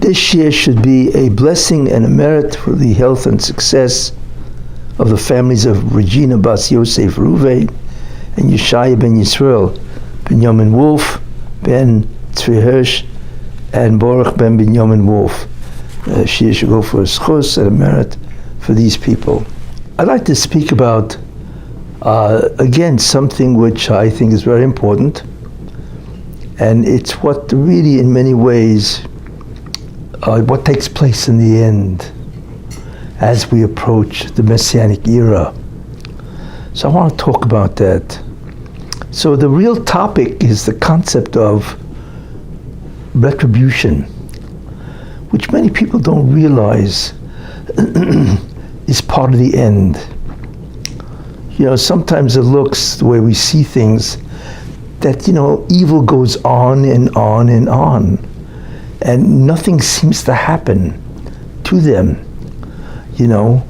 This year should be a blessing and a merit for the health and success of the families of Regina Bas Yosef Ruve and Yeshaya ben Yisrael, Benjamin Wolf, Ben Tzvi Hirsch, and Baruch ben Benjamin Wolf. She should go for a schus and a merit for these people. I'd like to speak about, again, something which I think is very important, and it's what really, in many ways, what takes place in the end as we approach the Messianic era. So I want to talk about that. So the real topic is the concept of retribution, which many people don't realize is part of the end. You know, sometimes it looks, the way we see things, that, you know, evil goes on and on and on, and nothing seems to happen to them, you know.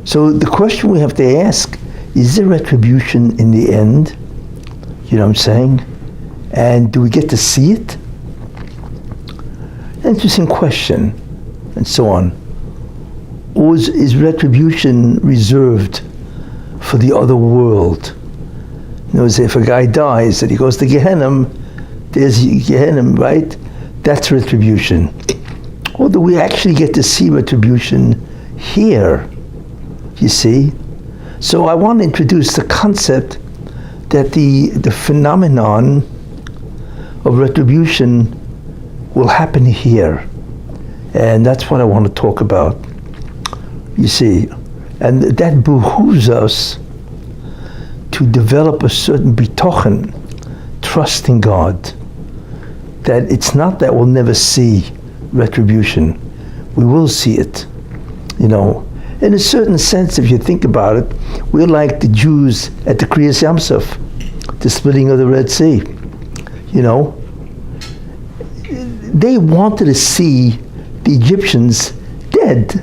So the question we have to ask, is there retribution in the end? You know what I'm saying? And do we get to see it? Interesting question, and so on. Or is retribution reserved for the other world? You know, as if a guy dies and he goes to Gehenna, there's Gehenna, right? That's retribution. Or do we actually get to see retribution here? You see? So I want to introduce the concept that the phenomenon of retribution will happen here. And that's what I want to talk about. You see? And that behooves us to develop a certain bitochen, trust in God, that it's not that we'll never see retribution. We will see it, you know. In a certain sense, if you think about it, we're like the Jews at the Kriyas Yamsuf, the splitting of the Red Sea, you know. They wanted to see the Egyptians dead.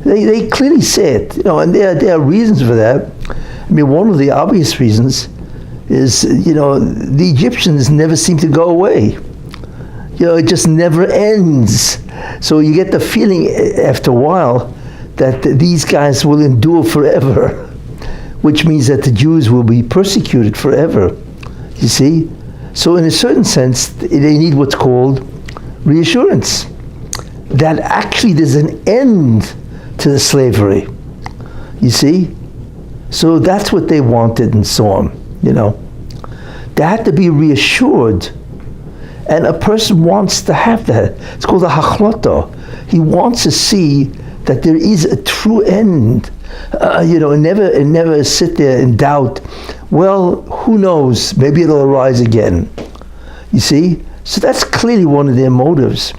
They clearly say it, you know, and there are reasons for that. I mean, one of the obvious reasons is, you know, the Egyptians never seem to go away. You know, it just never ends. So you get the feeling after a while that these guys will endure forever, which means that the Jews will be persecuted forever, you see? So in a certain sense, they need what's called reassurance, that actually there's an end to the slavery, you see? So that's what they wanted and so on, you know. They had to be reassured, and a person wants to have that. It's called a hachlota. He wants to see that there is a true end, you know, and never sit there in doubt. Well, who knows? Maybe it'll arise again. You see? So that's clearly one of their motives.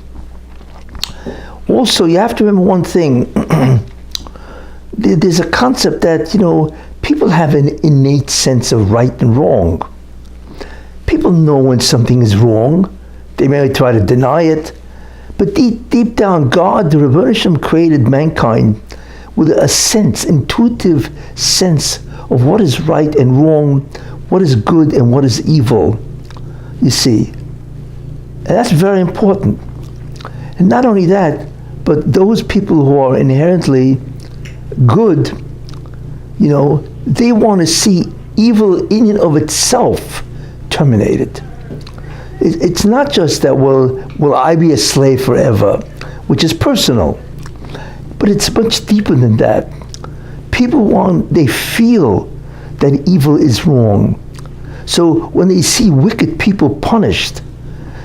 Also, you have to remember one thing. There's a concept that, you know, people have an innate sense of right and wrong. People know when something is wrong. They may try to deny it. But deep down, God, the Rebbe Hashem, created mankind with a sense, intuitive sense of what is right and wrong, what is good and what is evil, you see. And that's very important. And not only that, but those people who are inherently good, you know, they want to see evil in and of itself terminated. It's not just that, will I be a slave forever, which is personal, but it's much deeper than that. They feel that evil is wrong. So when they see wicked people punished,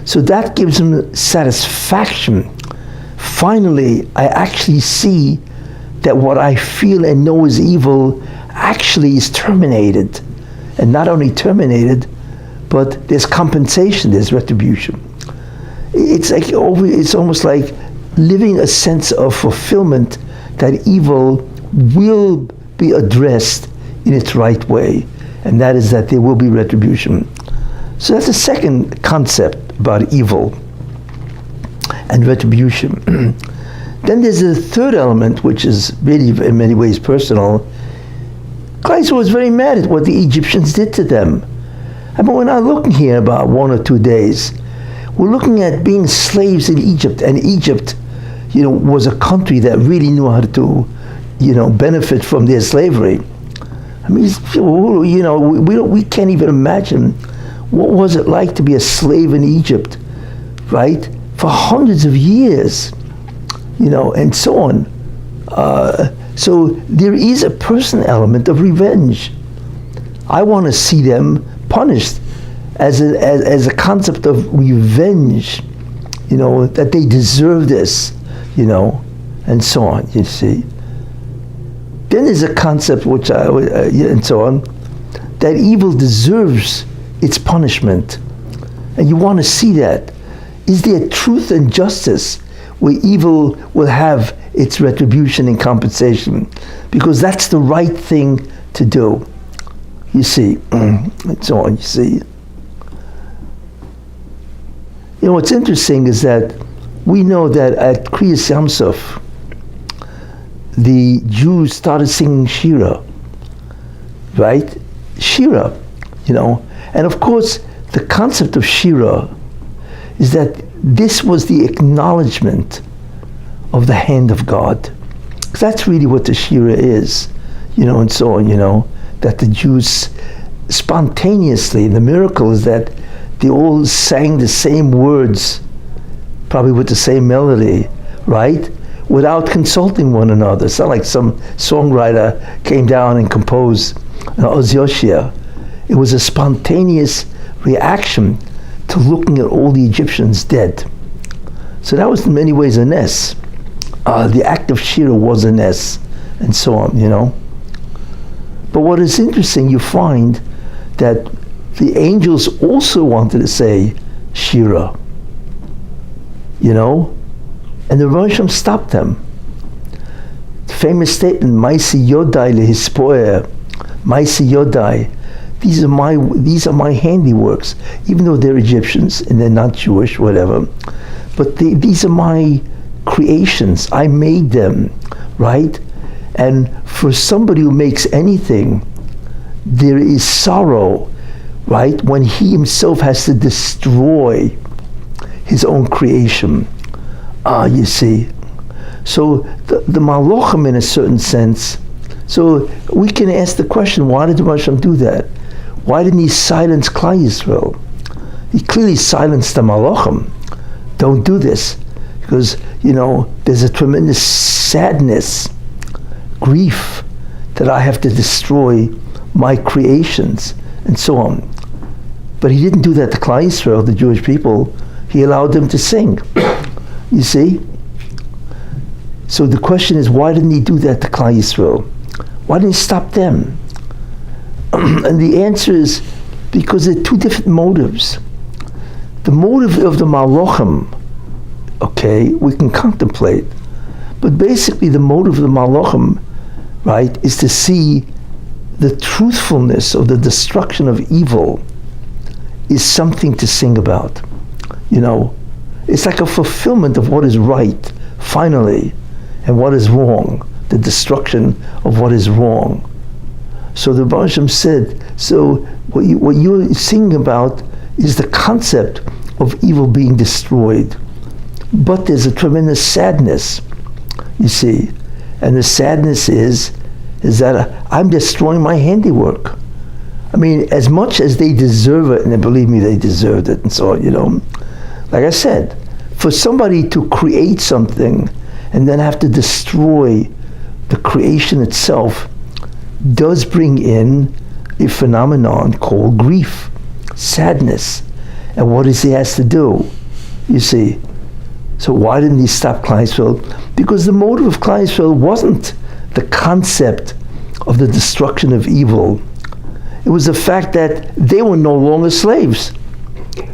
so that gives them satisfaction. Finally, I actually see that what I feel and know is evil actually is terminated. And not only terminated, but there's compensation, there's retribution. It's almost like living a sense of fulfillment that evil will be addressed in its right way, and that is that there will be retribution. So that's the second concept about evil and retribution. Then there's a third element, which is really in many ways personal. Christ was very mad at what the Egyptians did to them. I mean, we're not looking here about 1 or 2 days. We're looking at being slaves in Egypt, and Egypt, was a country that really knew how to, benefit from their slavery. I mean, we can't even imagine what was it like to be a slave in Egypt, right, for hundreds of years, and so on. So there is a personal element of revenge. I want to see them punished as a concept of revenge, that they deserve this, and so on, you see. Then there's a concept and so on, that evil deserves its punishment. And you want to see that. Is there truth and justice where evil will have its retribution and compensation? Because that's the right thing to do. You see, and so on, you see. What's interesting is that we know that at Kriyas Yamsuf, the Jews started singing Shira, right? Shira, And of course, the concept of Shira is that this was the acknowledgement of the hand of God. That's really what the Shira is, and so on, that the Jews spontaneously, the miracle is that they all sang the same words, probably with the same melody, right? Without consulting one another. It's not like some songwriter came down and composed Oz Yoshia. It was a spontaneous reaction to looking at all the Egyptians dead. So that was in many ways a ness. The act of Shira was a ness, and so on, But what is interesting, you find that the angels also wanted to say Shira, and the Rosham stopped them. The famous statement, Maisi Yodai lehispoer, Maisi Yodai, these are my handiworks, even though they're Egyptians and they're not Jewish, whatever, but these are my creations. I made them, right? And for somebody who makes anything, there is sorrow, right, when he himself has to destroy his own creation. You see. So the Malachim, in a certain sense, so we can ask the question, why did the Hashem do that? Why didn't he silence Klal Yisrael? He clearly silenced the Malachim. Don't do this. Because, there's a tremendous sadness, grief, that I have to destroy my creations, and so on. But he didn't do that to Klal Yisrael, the Jewish people. He allowed them to sing. You see? So the question is, why didn't he do that to Klal Yisrael? Why didn't he stop them? And the answer is because there are two different motives. The motive of the Malachim, we can contemplate. But basically the motive of the Malachim, right, is to see the truthfulness of the destruction of evil is something to sing about. It's like a fulfillment of what is right, finally, and what is wrong, the destruction of what is wrong. So the Baruch Hashem said, so what you're singing about is the concept of evil being destroyed. But there's a tremendous sadness, you see. And the sadness is that I'm destroying my handiwork. I mean, as much as they deserve it, and believe me, they deserved it, and so on, Like I said, for somebody to create something and then have to destroy the creation itself does bring in a phenomenon called grief, sadness. And what does he has to do? You see. So why didn't he stop Klal Yisrael? Because the motive of Klal Yisrael wasn't the concept of the destruction of evil. It was the fact that they were no longer slaves.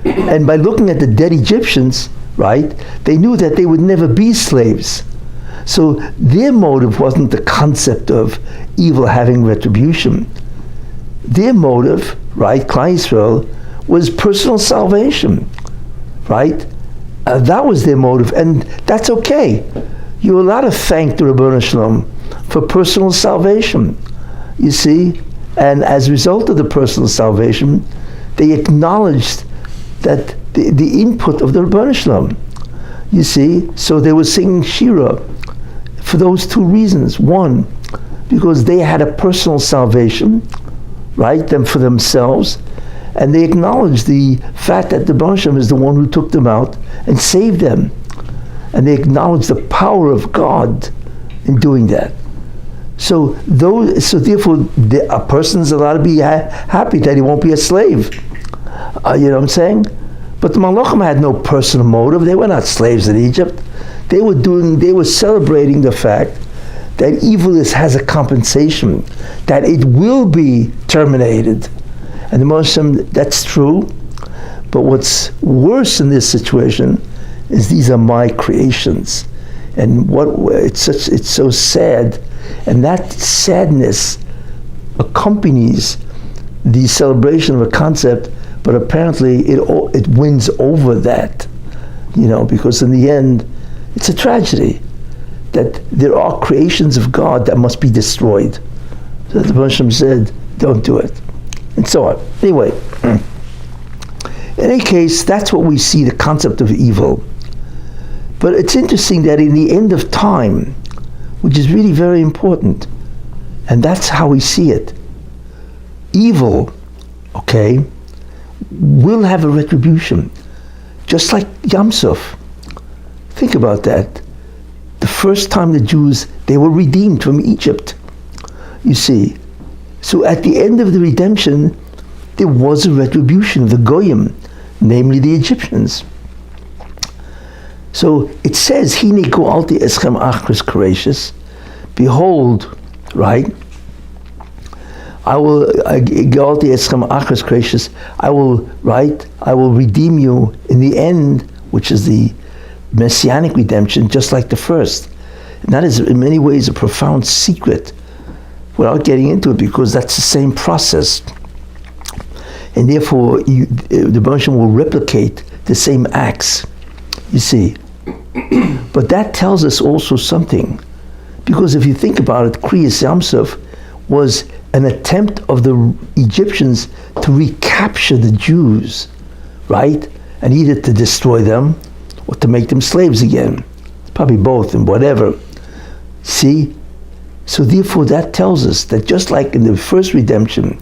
And by looking at the dead Egyptians, right, they knew that they would never be slaves. So their motive wasn't the concept of evil having retribution. Their motive, right, Klal Yisrael, was personal salvation, right? That was their motive, and that's okay. You're allowed to thank the Ribono Shel Olam for personal salvation, you see? And as a result of the personal salvation, they acknowledged that the input of the Rebbeinu Shalom. You see, so they were singing Shira for those two reasons. One, because they had a personal salvation, right, them for themselves, and they acknowledged the fact that the Rebbeinu Shalom is the one who took them out and saved them. And they acknowledged the power of God in doing that. So therefore, a person's allowed to be happy that he won't be a slave. You know what I'm saying? But the Malachim had no personal motive. They were not slaves in Egypt. They were celebrating the fact that evil has a compensation, that it will be terminated. And the Muslim, that's true. But what's worse in this situation is these are my creations. And it's so sad. And that sadness accompanies the celebration of a concept, but apparently it wins over that, because in the end, it's a tragedy that there are creations of God that must be destroyed. So the Muslim said, don't do it, and so on. Anyway, in any case, that's what we see, the concept of evil. But it's interesting that in the end of time, which is really very important, and that's how we see it, evil, will have a retribution, just like Yam Suf. Think about that. The first time the Jews, they were redeemed from Egypt, you see. So at the end of the redemption, there was a retribution of the Goyim, namely the Egyptians. So it says, Hine go'alti eschem achris gracious, behold, right? I will go'alti eschem achris gracious. I will redeem you in the end, which is the Messianic redemption, just like the first. And that is in many ways a profound secret, without getting into it, because that's the same process. And therefore, the Moshe will replicate the same acts, you see. But that tells us also something, because if you think about it, Kriyas Yam Suf was an attempt of the Egyptians to recapture the Jews, right? And either to destroy them or to make them slaves again. Probably both and whatever. See? So therefore that tells us that just like in the first redemption,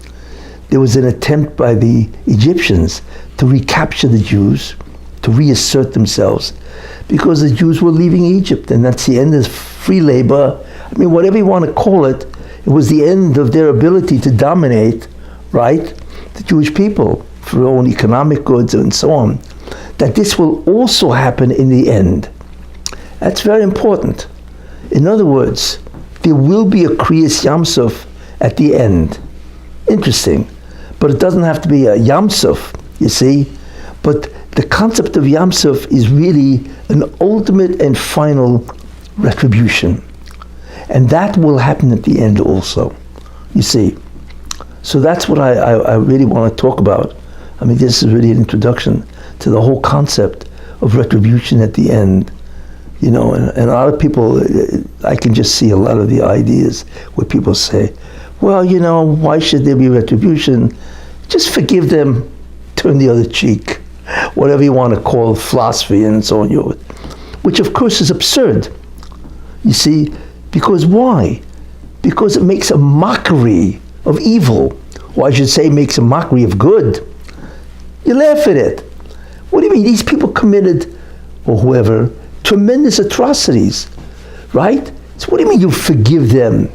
there was an attempt by the Egyptians to recapture the Jews, to reassert themselves, because the Jews were leaving Egypt, and that's the end of free labor. I mean, whatever you want to call it, it was the end of their ability to dominate, right, the Jewish people for their own economic goods and so on. That this will also happen in the end. That's very important. In other words, there will be a Kriyas Yam Suf at the end. Interesting. But it doesn't have to be a Yam Suf, you see. But the concept of Yam Suf is really an ultimate and final retribution. And that will happen at the end also, you see. So that's what I really want to talk about. I mean, this is really an introduction to the whole concept of retribution at the end. And a lot of people, I can just see a lot of the ideas where people say, well, why should there be retribution? Just forgive them, turn the other cheek. Whatever you want to call philosophy and so on, which of course is absurd. You see, because why? Because it makes a mockery of evil, or I should say makes a mockery of good. You laugh at it. What do you mean? These people committed, or whoever, tremendous atrocities, right? So what do you mean you forgive them?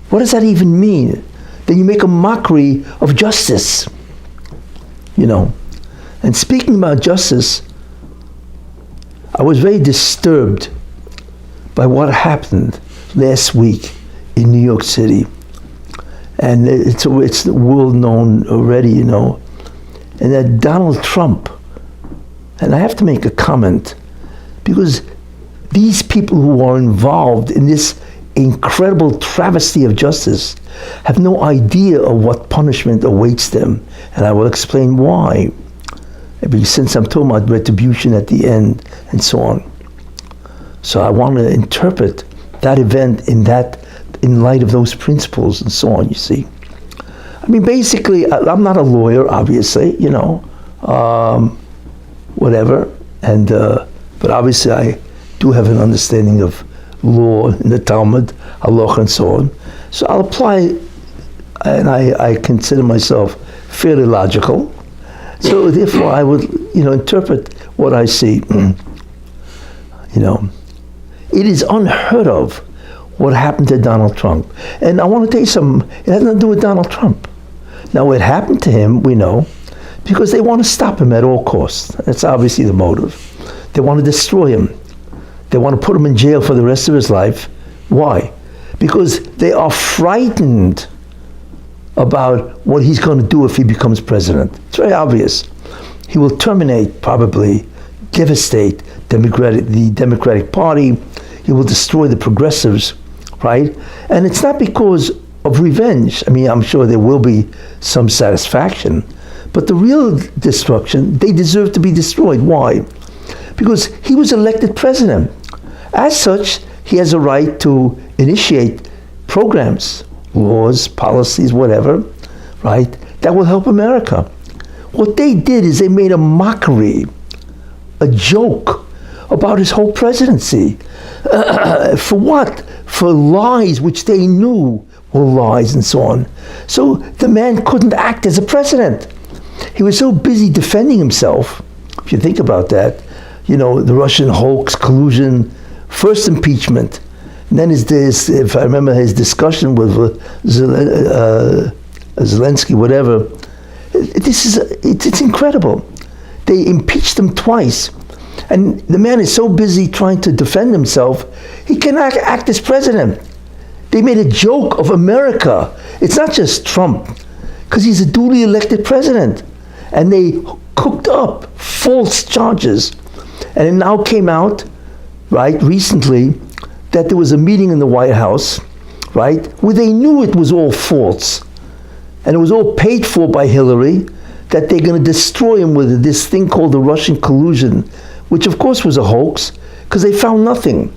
What does that even mean? Then you make a mockery of justice. And speaking about justice, I was very disturbed by what happened last week in New York City. And it's world known already, and that Donald Trump, and I have to make a comment, because these people who are involved in this incredible travesty of justice have no idea of what punishment awaits them, and I will explain why. Because since I'm talking about retribution at the end and so on, so I want to interpret that event in light of those principles and so on. You see, I mean, basically, I'm not a lawyer, obviously, whatever. And but obviously I do have an understanding of law in the Talmud, halacha and so on. So I'll apply, and I consider myself fairly logical. So therefore I would, interpret what I see. It is unheard of what happened to Donald Trump. And I want to tell you something, it has nothing to do with Donald Trump. Now what happened to him, we know, because they want to stop him at all costs. That's obviously the motive. They want to destroy him. They want to put him in jail for the rest of his life. Why? Because they are frightened about what he's going to do if he becomes president. It's very obvious. He will terminate, probably, devastate the Democratic Party. He will destroy the progressives, right? And it's not because of revenge. I mean, I'm sure there will be some satisfaction. But the real destruction, they deserve to be destroyed. Why? Because he was elected president. As such, he has a right to initiate programs, laws, policies, whatever, right, that will help America. What they did is they made a mockery, a joke about his whole presidency. For what? For lies which they knew were lies and so on. So the man couldn't act as a president. He was so busy defending himself, if you think about that, the Russian hoax, collusion, first impeachment, and then if I remember his discussion with Zelensky, whatever, it's incredible. They impeached him twice, and the man is so busy trying to defend himself, he cannot act as president. They made a joke of America. It's not just Trump, because he's a duly elected president. And they cooked up false charges. And it now came out, right, recently, that there was a meeting in the White House, right, where they knew it was all false. And it was all paid for by Hillary, that they're going to destroy him with this thing called the Russian collusion, which of course was a hoax, because they found nothing.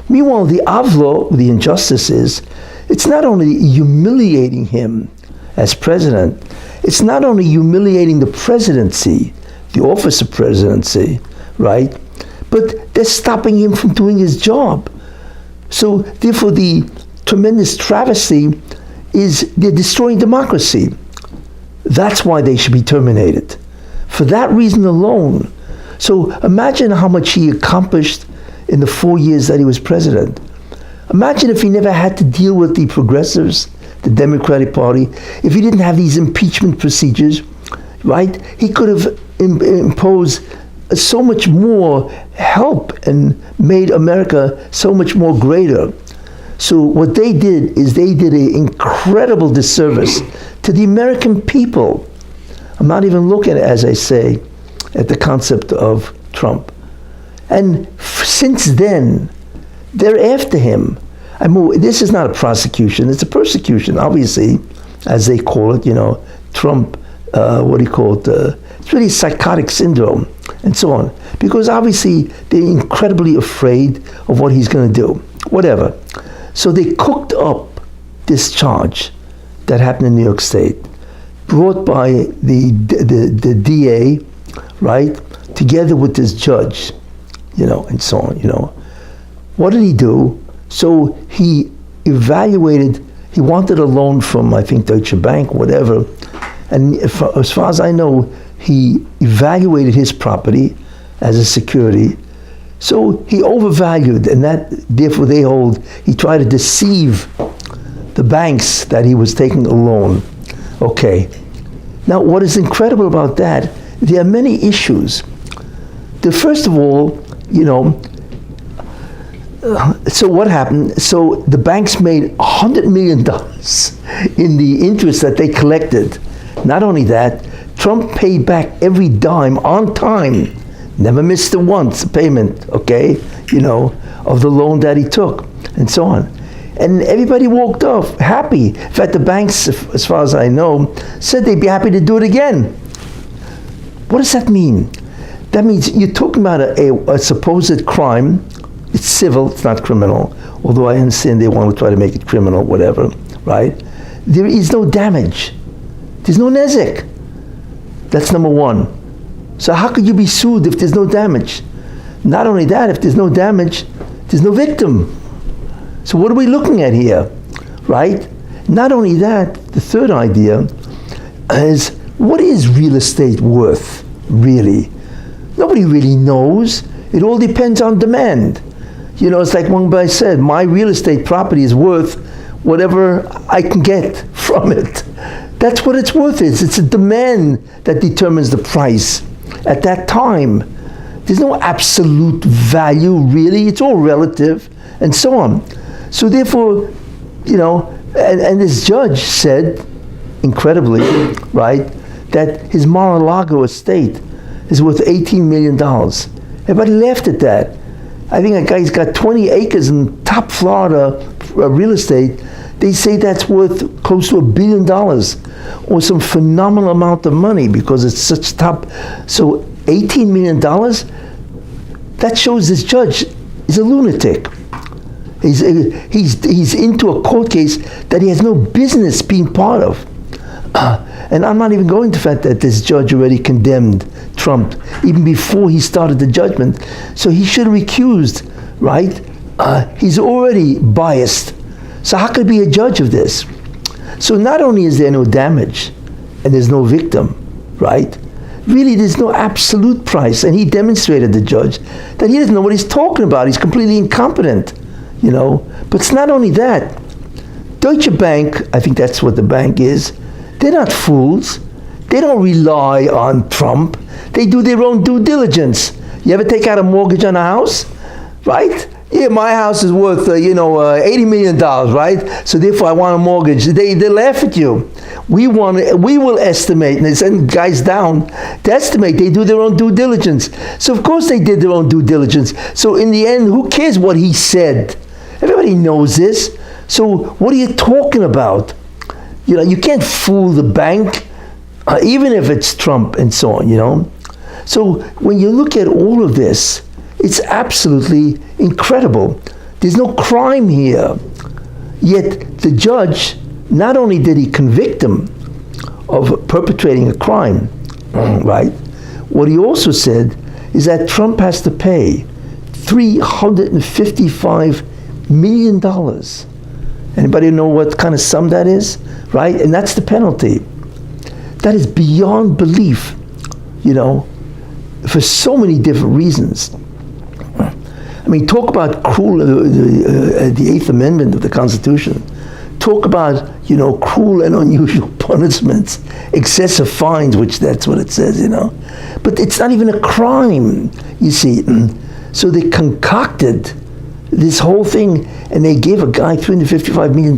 Meanwhile, the avlo, the injustice is, it's not only humiliating him as president, it's not only humiliating the presidency, the office of presidency, right, but they're stopping him from doing his job. So therefore the tremendous travesty is they're destroying democracy. That's why they should be terminated. For that reason alone. So imagine how much he accomplished in the 4 years that he was president. Imagine if he never had to deal with the progressives, the Democratic Party, if he didn't have these impeachment procedures, right? He could have imposed so much more help and made America so much more greater. So what they did is they did an incredible disservice to the American people. I'm not even looking, as I say, at the concept of Trump. And since then, they're after him. I mean, this is not a prosecution, it's a persecution, obviously, as they call it, Trump, it's really psychotic syndrome, and so on. Because obviously, they're incredibly afraid of what he's going to do, whatever. So they cooked up this charge that happened in New York State, brought by the DA, right, together with this judge, and so on, What did he do? So he evaluated, he wanted a loan from, I think, Deutsche Bank, whatever, and as far as I know, he evaluated his property as a security. So he overvalued, and that, therefore they hold, he tried to deceive the banks that he was taking a loan. Okay. Now, what is incredible about that, there are many issues. First of all, so what happened? So the banks made $100 million in the interest that they collected. Not only that, Trump paid back every dime on time. Never missed a payment, okay, of the loan that he took, and so on. And everybody walked off happy. In fact, the banks, as far as I know, said they'd be happy to do it again. What does that mean? That means you're talking about a supposed crime. It's civil, it's not criminal, although I understand they want to try to make it criminal, whatever, right? There is no damage. There's no nezek. That's number one. So how could you be sued if there's no damage? Not only that, if there's no damage, there's no victim. So what are we looking at here, right? Not only that, the third idea is, what is real estate worth, really? Nobody really knows. It all depends on demand. You know, it's like one guy said, my real estate property is worth whatever I can get from it. That's what it's worth. It's a demand that determines the price. At that time, there's no absolute value, really. It's all relative, and so on. So therefore, you know, and this judge said, incredibly, right, that his Mar-a-Lago estate is worth $18 million. Everybody laughed at that. I think a guy's got 20 acres in top Florida real estate. They say that's worth close to $1 billion, or some phenomenal amount of money because it's such top. So $18 million, that shows this judge is a lunatic. He's into a court case that he has no business being part of. And I'm not even going to the fact that this judge already condemned Trump even before he started the judgment. So he should have recused, right? He's already biased. So how could he be a judge of this? So not only is there no damage and there's no victim, right? Really, there's no absolute price. And he demonstrated, the judge, that he doesn't know what he's talking about. He's completely incompetent, you know. But it's not only that. Deutsche Bank, I think that's what the bank is, they're not fools. They don't rely on Trump. They do their own due diligence. You ever take out a mortgage on a house, right? Yeah, my house is worth, $80 million, right? So therefore, I want a mortgage. They laugh at you. We will estimate, and they send guys down to estimate. They do their own due diligence. So of course they did their own due diligence. So in the end, who cares what he said? Everybody knows this. So what are you talking about? You know, you can't fool the bank, even if it's Trump and so on, you know. So when you look at all of this, it's absolutely incredible. There's no crime here. Yet the judge, not only did he convict him of perpetrating a crime, right? What he also said is that Trump has to pay $355 million. Anybody know what kind of sum that is? Right? And that's the penalty. That is beyond belief, you know, for so many different reasons. I mean, talk about cruel, the Eighth Amendment of the Constitution. Talk about, you know, cruel and unusual punishments, excessive fines, which that's what it says, you know. But it's not even a crime, you see. So they concocted this whole thing, and they gave a guy $355 million.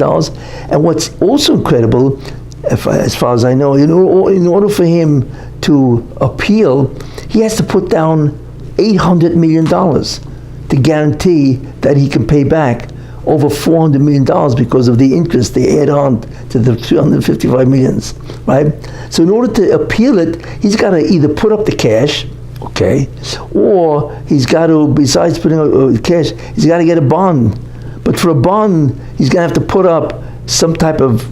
And what's also incredible, as far as I know, in order for him to appeal, he has to put down $800 million to guarantee that he can pay back over $400 million because of the interest they add on to the $355 million, right? So in order to appeal it, he's got to either put up the cash, okay, or he's got to, besides putting up cash, he's got to get a bond. But for a bond, he's going to have to put up some type of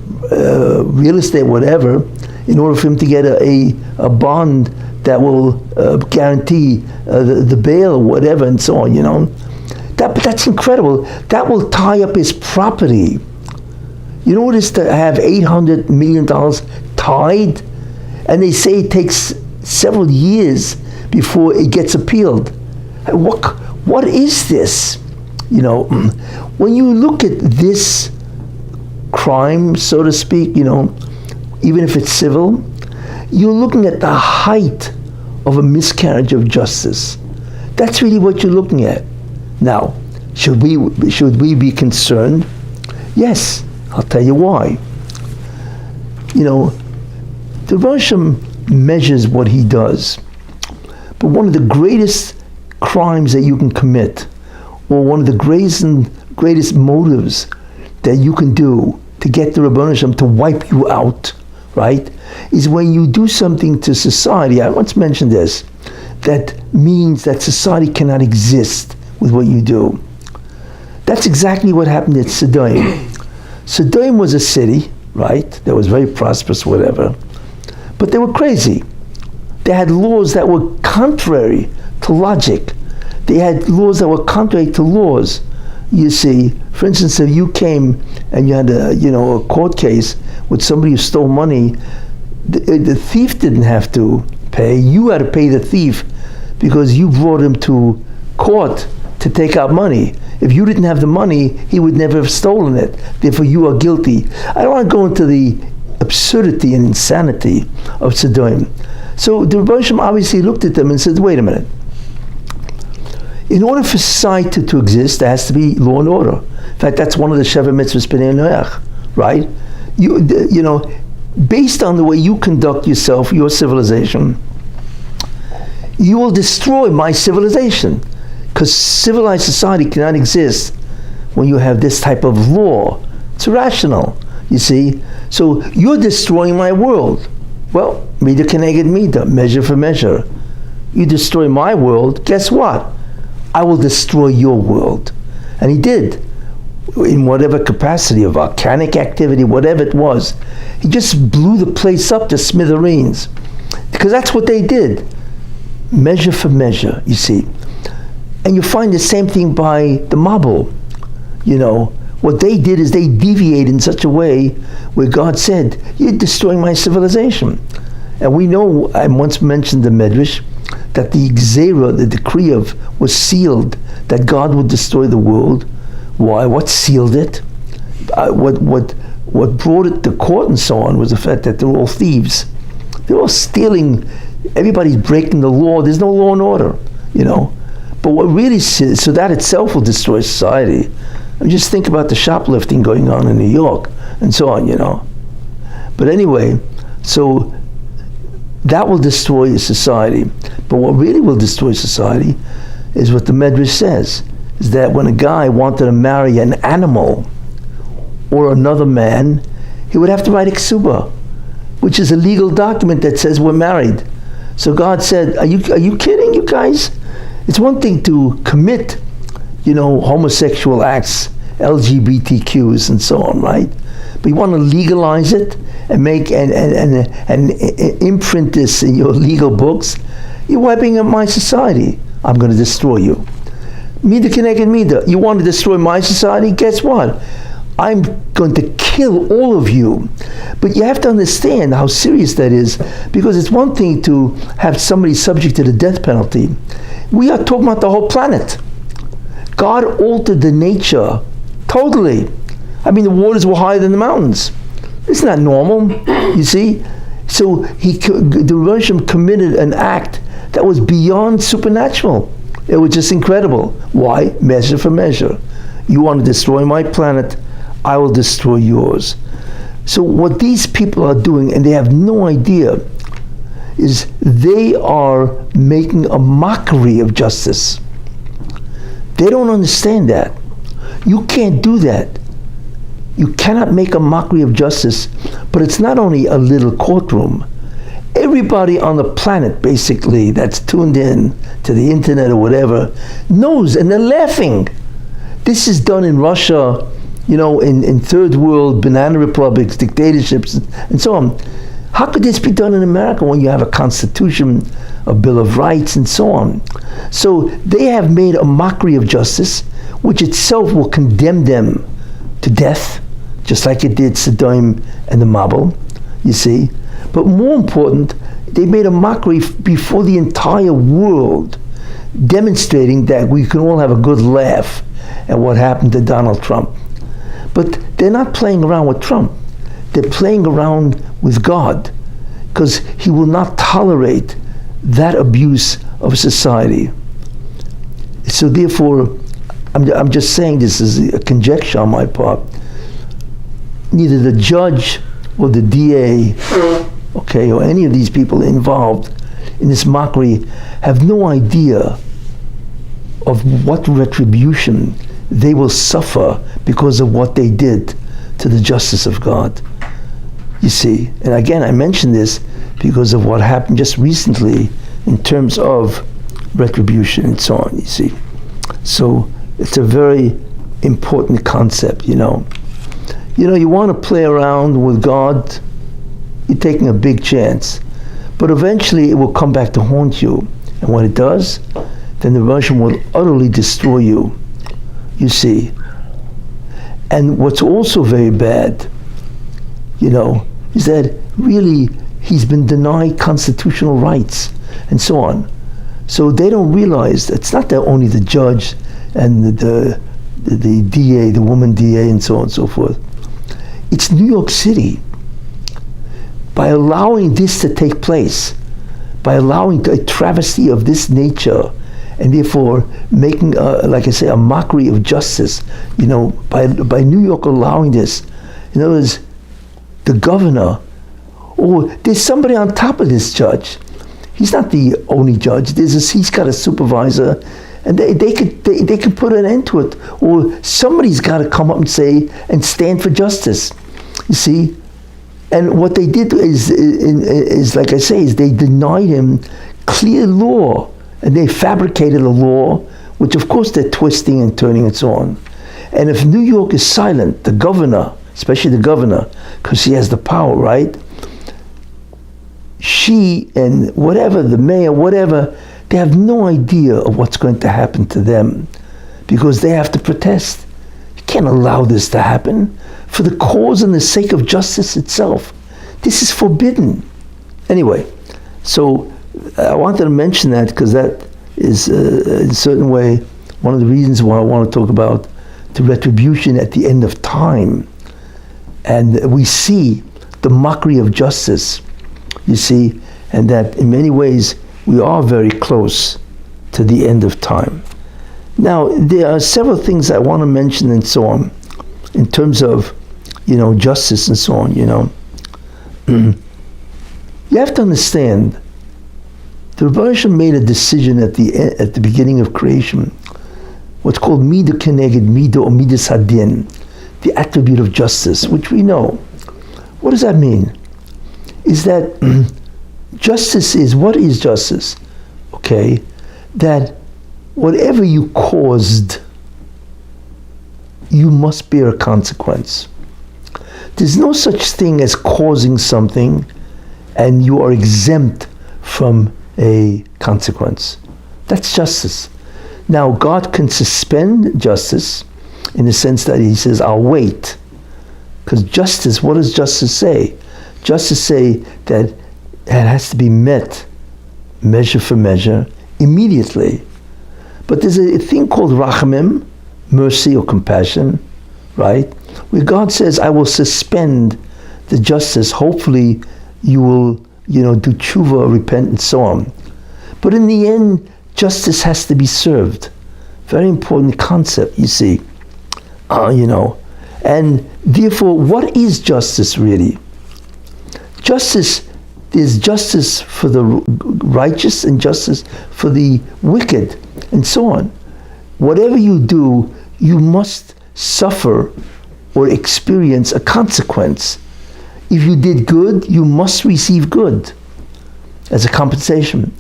real estate, whatever, in order for him to get a bond that will guarantee the bail or whatever and so on, you know. That's incredible. That will tie up his property. You know what it is to have $800 million tied? And they say it takes several years before it gets appealed. What is this? You know, when you look at this crime, so to speak, you know, even if it's civil, you're looking at the height of a miscarriage of justice. That's really what you're looking at. Now, should we be concerned? Yes, I'll tell you why. You know, the Rosham measures what he does, but one of the greatest crimes that you can commit, or one of the greatest motives that you can do to get the Ribbono Shel Olam to wipe you out, right, is when you do something to society. I once mentioned this, that means that society cannot exist with what you do. That's exactly what happened at Sodom. Sodom was a city, right, that was very prosperous, whatever, but they were crazy. they had laws that were contrary to logic. They had laws that were contrary to laws. You see, for instance, if you came and you had a court case with somebody who stole money, the thief didn't have to pay. You had to pay the thief because you brought him to court to take out money. If you didn't have the money, he would never have stolen it. Therefore, you are guilty. I don't want to go into the absurdity and insanity of Sodom. So the Retribution obviously looked at them and said, wait a minute. In order for society to exist, there has to be law and order. In fact, that's one of the Sheva Mitzvahs B'nai Noach, right? You know, based on the way you conduct yourself, your civilization, you will destroy my civilization. Because civilized society cannot exist when you have this type of law. It's irrational, you see? So you're destroying my world. Well, Mida Keneged Mida, measure for measure. You destroy my world, guess what? I will destroy your world. And he did, in whatever capacity of volcanic activity, whatever it was. He just blew the place up to smithereens. Because that's what they did. Measure for measure, you see. And you find the same thing by the Mabul. You know, what they did is they deviated in such a way where God said, you're destroying my civilization. And we know, I once mentioned the Medrash, that the Gzera, the decree was sealed, that God would destroy the world. Why? What sealed it? What brought it to court and so on was the fact that they're all thieves. They're all stealing. Everybody's breaking the law. There's no law and order, you know. But what really, so that itself will destroy society. I mean, just think about the shoplifting going on in New York and so on, you know. But anyway, so that will destroy society. But what really will destroy society is what the Medrash says, is that when a guy wanted to marry an animal or another man, he would have to write a ksuba, which is a legal document that says we're married. So God said, are you kidding, you guys? It's one thing to commit, you know, homosexual acts, LGBTQs and so on, right? But you want to legalize it and make and imprint this in your legal books. You're wiping up my society. I'm going to destroy you. Mida Keneged Mida. You want to destroy my society? Guess what? I'm going to kill all of you. But you have to understand how serious that is, because it's one thing to have somebody subject to the death penalty. We are talking about the whole planet. God altered the nature totally. I mean, the waters were higher than the mountains. It's not normal, you see. So the Russian committed an act that was beyond supernatural. It was just incredible. Why? Measure for measure. You want to destroy my planet, I will destroy yours. So what these people are doing, and they have no idea, is they are making a mockery of justice. They don't understand that. You can't do that. You cannot make a mockery of justice. But it's not only a little courtroom. Everybody on the planet, basically, that's tuned in to the internet or whatever, knows, and they're laughing. This is done in Russia, you know, in third world, banana republics, dictatorships, and so on. How could this be done in America when you have a constitution, a Bill of Rights, and so on? So they have made a mockery of justice, which itself will condemn them to death, just like it did Sodom and the Mabul, you see. But more important, they made a mockery before the entire world, demonstrating that we can all have a good laugh at what happened to Donald Trump. But they're not playing around with Trump. They're playing around with God, because he will not tolerate that abuse of society. So therefore, I'm just saying this is a conjecture on my part. Neither the judge or the DA, okay, or any of these people involved in this mockery have no idea of what retribution they will suffer because of what they did to the justice of God. You see, and again, I mention this because of what happened just recently in terms of retribution and so on, you see. So it's a very important concept, you know. You know, you want to play around with God, you're taking a big chance. But eventually it will come back to haunt you. And when it does, then the Russian will utterly destroy you. You see. And what's also very bad, is that really he's been denied constitutional rights and so on. So they don't realize that it's not that only the judge and the DA, the woman DA, and so on and so forth. It's New York City. By allowing this to take place, by allowing a travesty of this nature, and therefore making, like I say, a mockery of justice, by New York allowing this. In other words, the governor, or there's somebody on top of this judge. He's not the only judge. He's got a supervisor, and they could put an end to it. Or somebody's got to come up and say and stand for justice. You see, and what they did is like I say, is they denied him clear law, and they fabricated a law, which of course they're twisting and turning and so on. And if New York is silent, the governor, especially the governor, because she has the power, right? She and whatever, the mayor, whatever, they have no idea of what's going to happen to them because they have to protest. You can't allow this to happen for the cause and the sake of justice itself. This is forbidden. Anyway, so I wanted to mention that because that is in a certain way one of the reasons why I want to talk about the retribution at the end of time. And we see the mockery of justice, you see, and that in many ways we are very close to the end of time. Now, there are several things I want to mention and so on, in terms of, justice and so on, You have to understand, the Revelation made a decision at the beginning of creation, what's called Midah Keneged Midah or Midas Hadin, the attribute of justice, which we know. What does that mean? Is that justice is, what is justice? Okay, that whatever you caused, you must bear a consequence. There's no such thing as causing something and you are exempt from a consequence. That's justice. Now, God can suspend justice in the sense that he says, I'll wait. Because justice, what does justice say? Justice say that it has to be met, measure for measure, immediately. But there's a thing called rachamim, mercy or compassion, right? Where God says, I will suspend the justice. Hopefully you will, do tshuva, repent, and so on. But in the end, justice has to be served. Very important concept, you see. And therefore, what is justice really? Justice is justice for the righteous and justice for the wicked, and so on. Whatever you do, you must suffer or experience a consequence. If you did good, you must receive good as a compensation.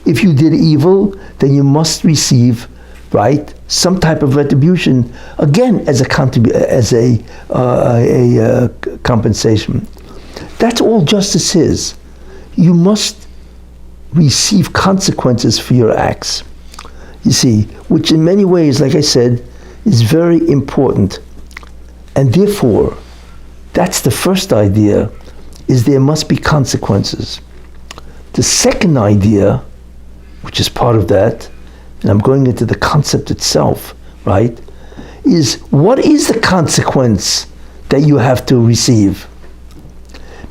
If you did evil, then you must receive, right, some type of retribution, again as a compensation. That's all justice is. You must receive consequences for your acts. You see, which in many ways, like I said, is very important. And therefore, that's the first idea, is there must be consequences. The second idea, which is part of that, and I'm going into the concept itself, right, is what is the consequence that you have to receive?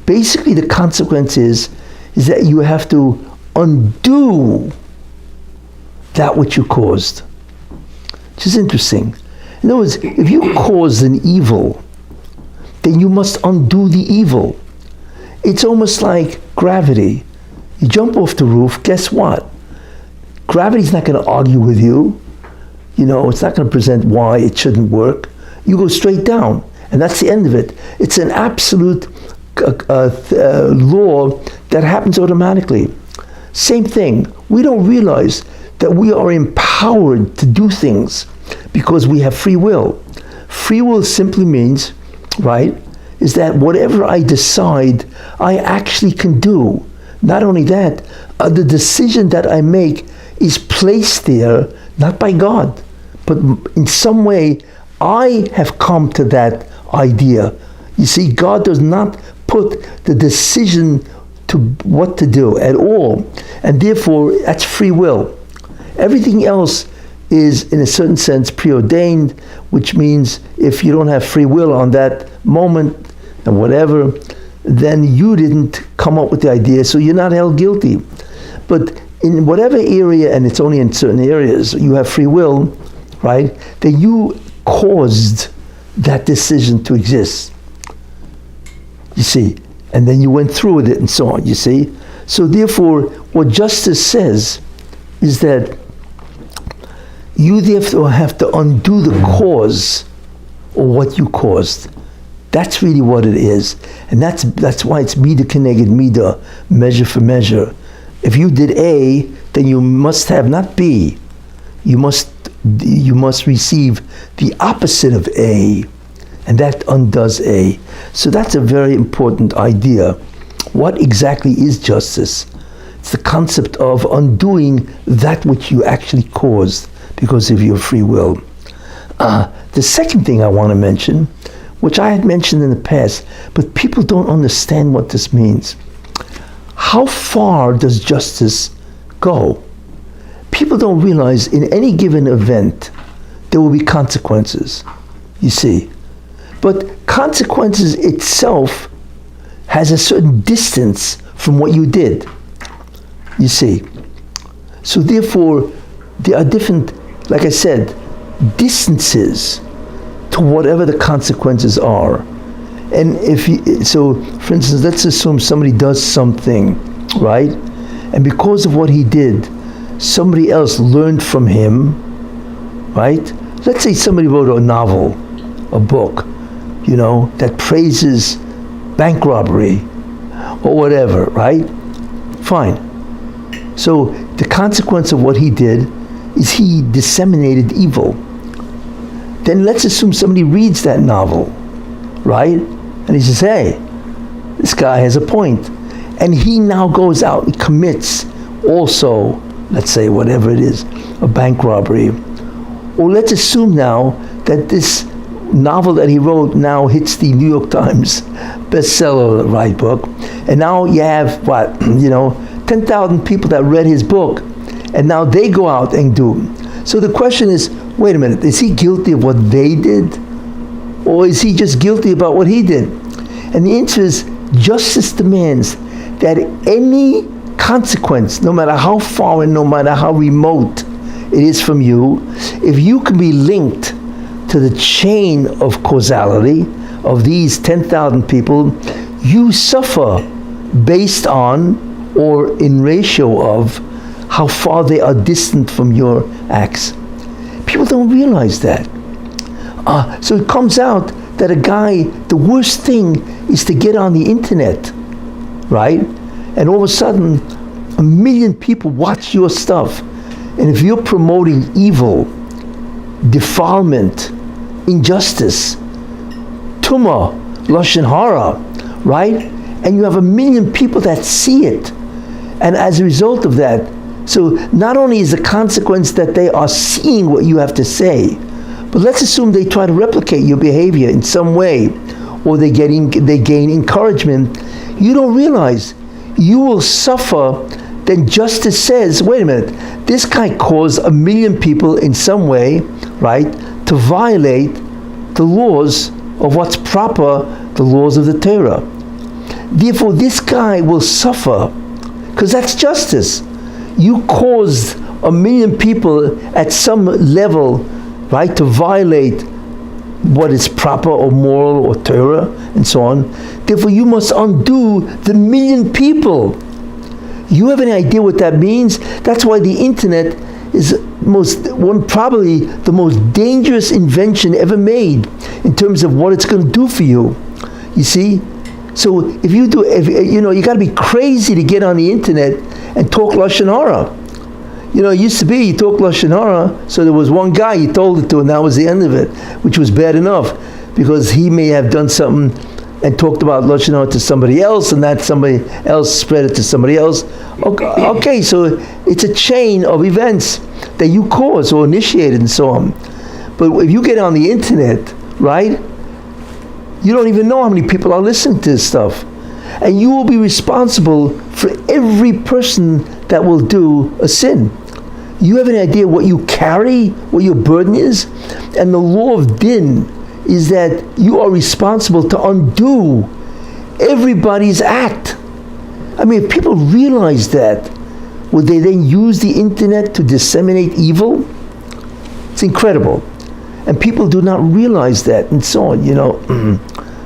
Basically, the consequence is that you have to undo that which you caused. Which is interesting. In other words, if you caused an evil, then you must undo the evil. It's almost like gravity. You jump off the roof, guess what? Gravity's not going to argue with you. It's not going to present why it shouldn't work. You go straight down, and that's the end of it. It's an absolute law that happens automatically. Same thing. We don't realize that we are empowered to do things because we have free will. Free will simply means, right, is that whatever I decide, I actually can do. Not only that, the decision that I make is placed there, not by God, but in some way, I have come to that idea. You see, God does not put the decision to what to do at all. And therefore, that's free will. Everything else is, in a certain sense, preordained, which means if you don't have free will on that moment and whatever, then you didn't come up with the idea, so you're not held guilty. But in whatever area, and it's only in certain areas, you have free will, right? Then you caused that decision to exist. You see? And then you went through with it and so on, you see? So therefore, what justice says is that you therefore have to undo the cause or what you caused. That's really what it is. And that's why it's mida keneged mida, measure for measure. If you did A, then you must have not B. You must receive the opposite of A, and that undoes A. So that's a very important idea. What exactly is justice? It's the concept of undoing that which you actually caused because of your free will. The second thing I want to mention, which I had mentioned in the past, but people don't understand what this means. How far does justice go? People don't realize in any given event there will be consequences, you see. But consequences itself has a certain distance from what you did, you see. So therefore, there are different, like I said, distances to whatever the consequences are. And so for instance, let's assume somebody does something, right? And because of what he did, somebody else learned from him, right? Let's say somebody wrote a novel, a book, that praises bank robbery or whatever, right? Fine. So the consequence of what he did is he disseminated evil. Then let's assume somebody reads that novel, right? And he says, hey, this guy has a point. And he now goes out and commits also, let's say whatever it is, a bank robbery. Or let's assume now that this novel that he wrote now hits the New York Times bestseller, right, book. And now you have, 10,000 people that read his book. And now they go out and do. So the question is, wait a minute, is he guilty of what they did? Or is he just guilty about what he did? And the answer is, justice demands that any consequence, no matter how far and no matter how remote it is from you, if you can be linked to the chain of causality of these 10,000 people, you suffer based on or in ratio of how far they are distant from your acts. People don't realize that. So it comes out that a guy, the worst thing is to get on the internet, right? And all of a sudden, 1 million people watch your stuff. And if you're promoting evil, defilement, injustice, tumah, lashon hara, right? And you have 1 million people that see it. And as a result of that, so not only is the consequence that they are seeing what you have to say, but let's assume they try to replicate your behavior in some way, or they gain encouragement. You don't realize you will suffer. Then justice says, wait a minute, this guy caused 1 million people in some way, right, to violate the laws of what's proper, the laws of the Torah. Therefore, this guy will suffer, because that's justice. You caused 1 million people at some level, right, to violate what is proper or moral or Torah and so on. Therefore, you must undo the 1 million people. You have any idea what that means? That's why the internet is probably the most dangerous invention ever made in terms of what it's going to do for you. You see? So you got to be crazy to get on the internet and talk lashon hara. It used to be you talk lashon hara, so there was one guy you told it to, and that was the end of it, which was bad enough, because he may have done something and talked about Lashon Hara to somebody else, and that somebody else spread it to somebody else. Okay, so it's a chain of events that you caused or initiated and so on. But if you get on the internet, right, you don't even know how many people are listening to this stuff. And you will be responsible for every person that will do a sin. You have any idea what you carry, what your burden is? And the law of din is that you are responsible to undo everybody's act. I mean, if people realize that, would they then use the internet to disseminate evil? It's incredible. And people do not realize that, and so on,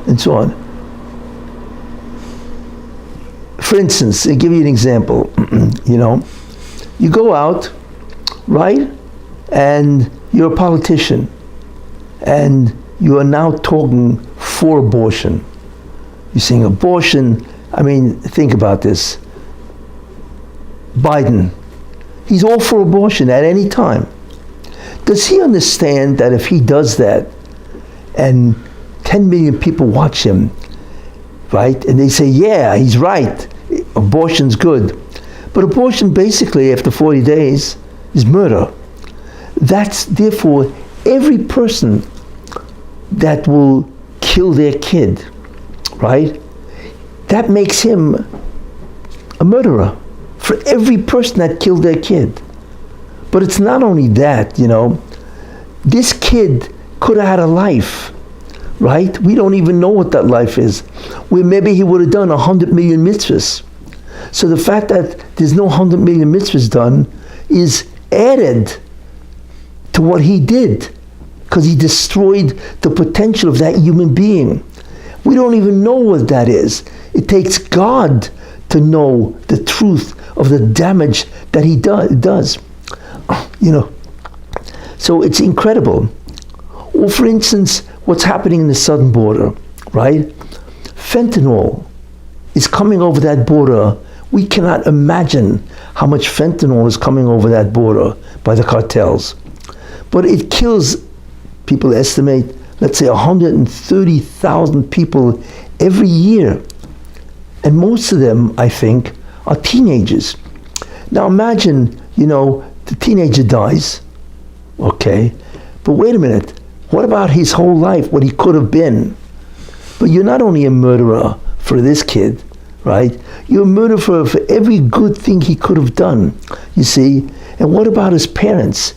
and so on. For instance, I'll give you an example, you go out, right, and you're a politician, and you are now talking for abortion. You're saying abortion, I mean, think about this. Biden, he's all for abortion at any time. Does he understand that if he does that, and 10 million people watch him, right, and they say, yeah, he's right, abortion's good, but abortion basically after 40 days is murder. That's therefore every person that will kill their kid, right, that makes him a murderer for every person that killed their kid. But it's not only that, this kid could have had a life, right? We don't even know what that life is. Where maybe he would have done 100 million mitzvahs. So the fact that there's no 100 million mitzvahs done is added to what he did, because he destroyed the potential of that human being. We don't even know what that is. It takes God to know the truth of the damage that he does. So it's incredible. Or for instance, what's happening in the southern border, right? Fentanyl is coming over that border. We cannot imagine how much fentanyl is coming over that border by the cartels. But it kills, people estimate, let's say 130,000 people every year. And most of them, I think, are teenagers. Now imagine, the teenager dies, okay, but wait a minute, what about his whole life, what he could have been? But you're not only a murderer for this kid, right? You're a murderer for every good thing he could have done, you see? And what about his parents?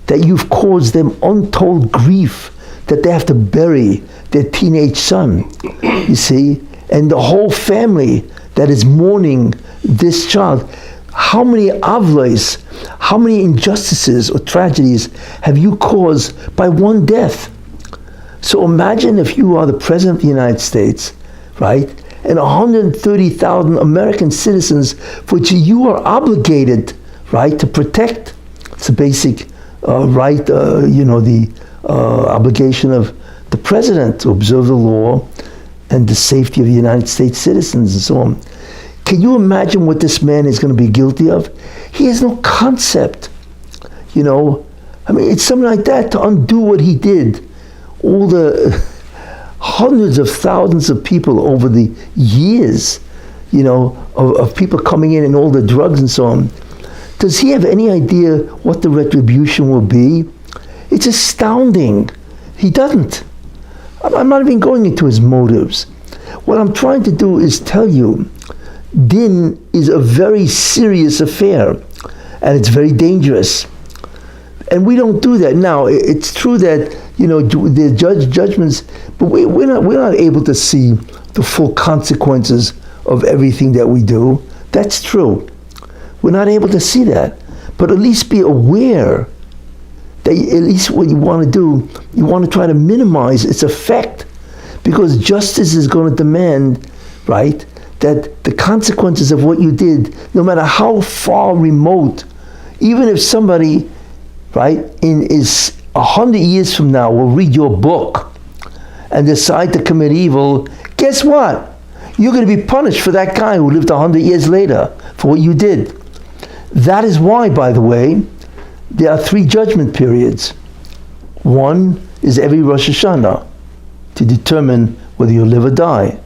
That you've caused them untold grief, that they have to bury their teenage son, you see? And the whole family that is mourning this child. How many avlos, how many injustices or tragedies have you caused by one death? So imagine if you are the President of the United States, right? And 130,000 American citizens, which you are obligated, right, to protect. It's a basic right, the obligation of the President to observe the law and the safety of the United States citizens and so on. Can you imagine what this man is going to be guilty of? He has no concept, I mean, it's something like that to undo what he did. All the hundreds of thousands of people over the years, of people coming in and all the drugs and so on. Does he have any idea what the retribution will be? It's astounding. He doesn't. I'm not even going into his motives. What I'm trying to do is tell you, din is a very serious affair, and it's very dangerous. And we don't do that. Now, it's true that, the judgments, but we're not able to see the full consequences of everything that we do. That's true. We're not able to see that. But at least be aware that at least what you want to do, you want to try to minimize its effect, because justice is going to demand, right, that the consequences of what you did, no matter how far remote, even if somebody, right, is 100 years from now will read your book and decide to commit evil, guess what? You're going to be punished for that guy who lived 100 years later for what you did. That is why, by the way, there are 3 judgment periods. One is every Rosh Hashanah, to determine whether you live or die.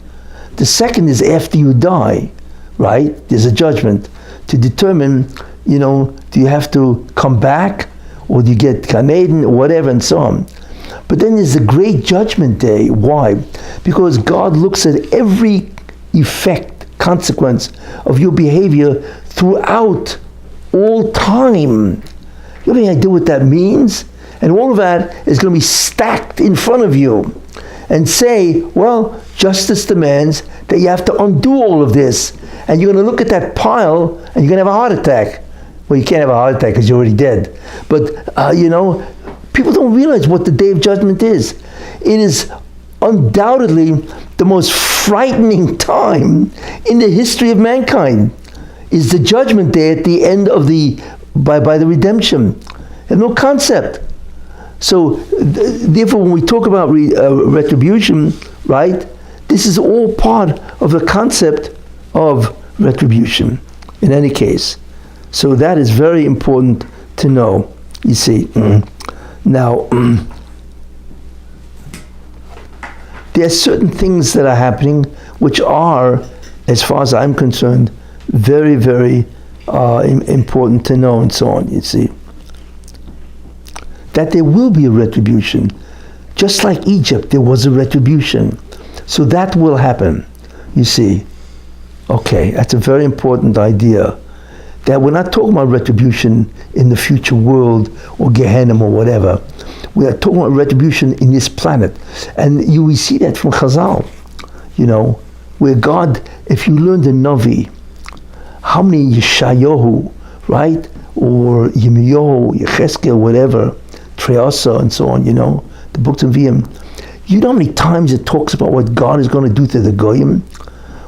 The second is after you die, right? There's a judgment to determine, do you have to come back, or do you get Gan Eden, or whatever, and so on. But then there's the great judgment day. Why? Because God looks at every effect, consequence of your behavior throughout all time. You have any idea what that means? And all of that is going to be stacked in front of you and say, well, justice demands that you have to undo all of this. And you're going to look at that pile and you're going to have a heart attack. Well, you can't have a heart attack because you're already dead. But, people don't realize what the Day of Judgment is. It is undoubtedly the most frightening time in the history of mankind. Is the Judgment Day at the end of by the redemption. They have no concept. So, therefore, when we talk about retribution, right, this is all part of the concept of retribution, in any case. So that is very important to know, you see. Now, there are certain things that are happening which are, as far as I'm concerned, very, very important to know, and so on, you see. That there will be a retribution. Just like Egypt, there was a retribution. So that will happen, you see. Okay, that's a very important idea. That we're not talking about retribution in the future world or Gehenna or whatever. We are talking about retribution in this planet. And we see that from Chazal, where God, if you learn the Navi, how many Yeshayahu, right? Or Yirmiyahu, Yecheskel, whatever, Treasa, and so on, the books of Nevi'im. You know how many times it talks about what God is going to do to the Goyim?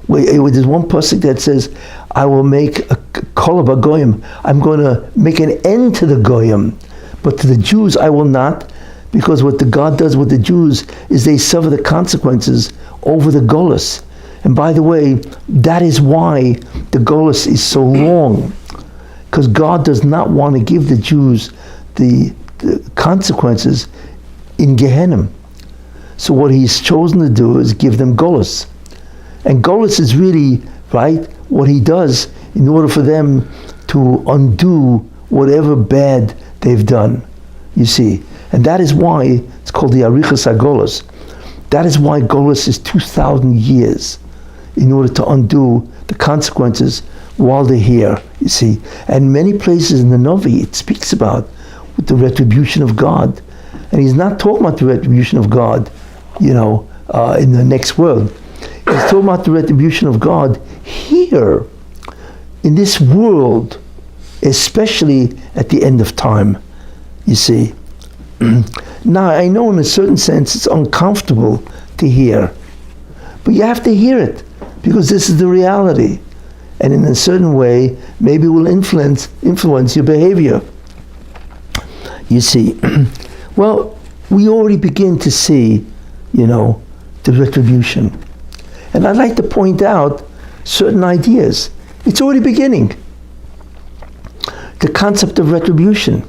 There's one pasuk that says, I will make a kol hagoyim. I'm going to make an end to the Goyim. But to the Jews, I will not, because what the God does with the Jews is they suffer the consequences over the Golus. And by the way, that is why the Golus is so long, because God does not want to give the Jews the consequences in Gehenna. So what he's chosen to do is give them Golus. And Golus is really, right, what he does in order for them to undo whatever bad they've done, you see. And that is why it's called the Arichas HaGolus. That is why Golus is 2,000 years, in order to undo the consequences while they're here, you see. And many places in the Navi, it speaks about the retribution of God. And he's not talking about the retribution of God, in the next world. He's talking about the retribution of God here, in this world, especially at the end of time, you see. Now, I know in a certain sense it's uncomfortable to hear, but you have to hear it, because this is the reality. And in a certain way, maybe it will influence your behavior. You see, well, we already begin to see, the retribution. And I'd like to point out certain ideas. It's already beginning. The concept of retribution.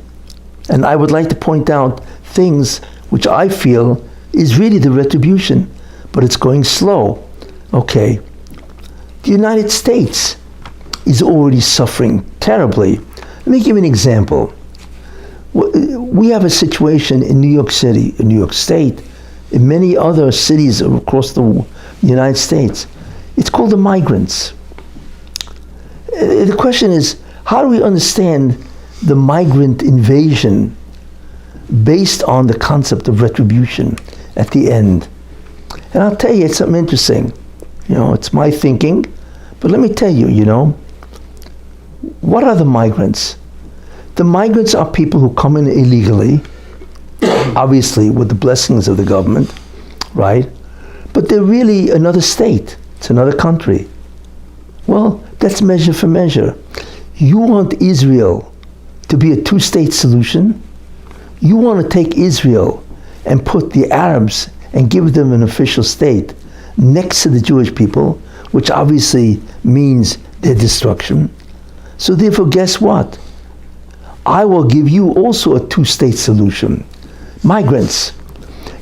And I would like to point out things which I feel is really the retribution, but it's going slow. Okay. The United States is already suffering terribly. Let me give you an example. We have a situation in New York City, in New York State, in many other cities across the United States. It's called the migrants. The question is, how do we understand the migrant invasion based on the concept of retribution at the end? And I'll tell you, it's something interesting. It's my thinking, but let me tell you, what are the migrants? The migrants are people who come in illegally, obviously with the blessings of the government, right? But they're really another state. It's another country. Well, that's measure for measure. You want Israel to be a two-state solution? You want to take Israel and put the Arabs and give them an official state next to the Jewish people, which obviously means their destruction. So therefore, guess what? I will give you also a two-state solution. Migrants.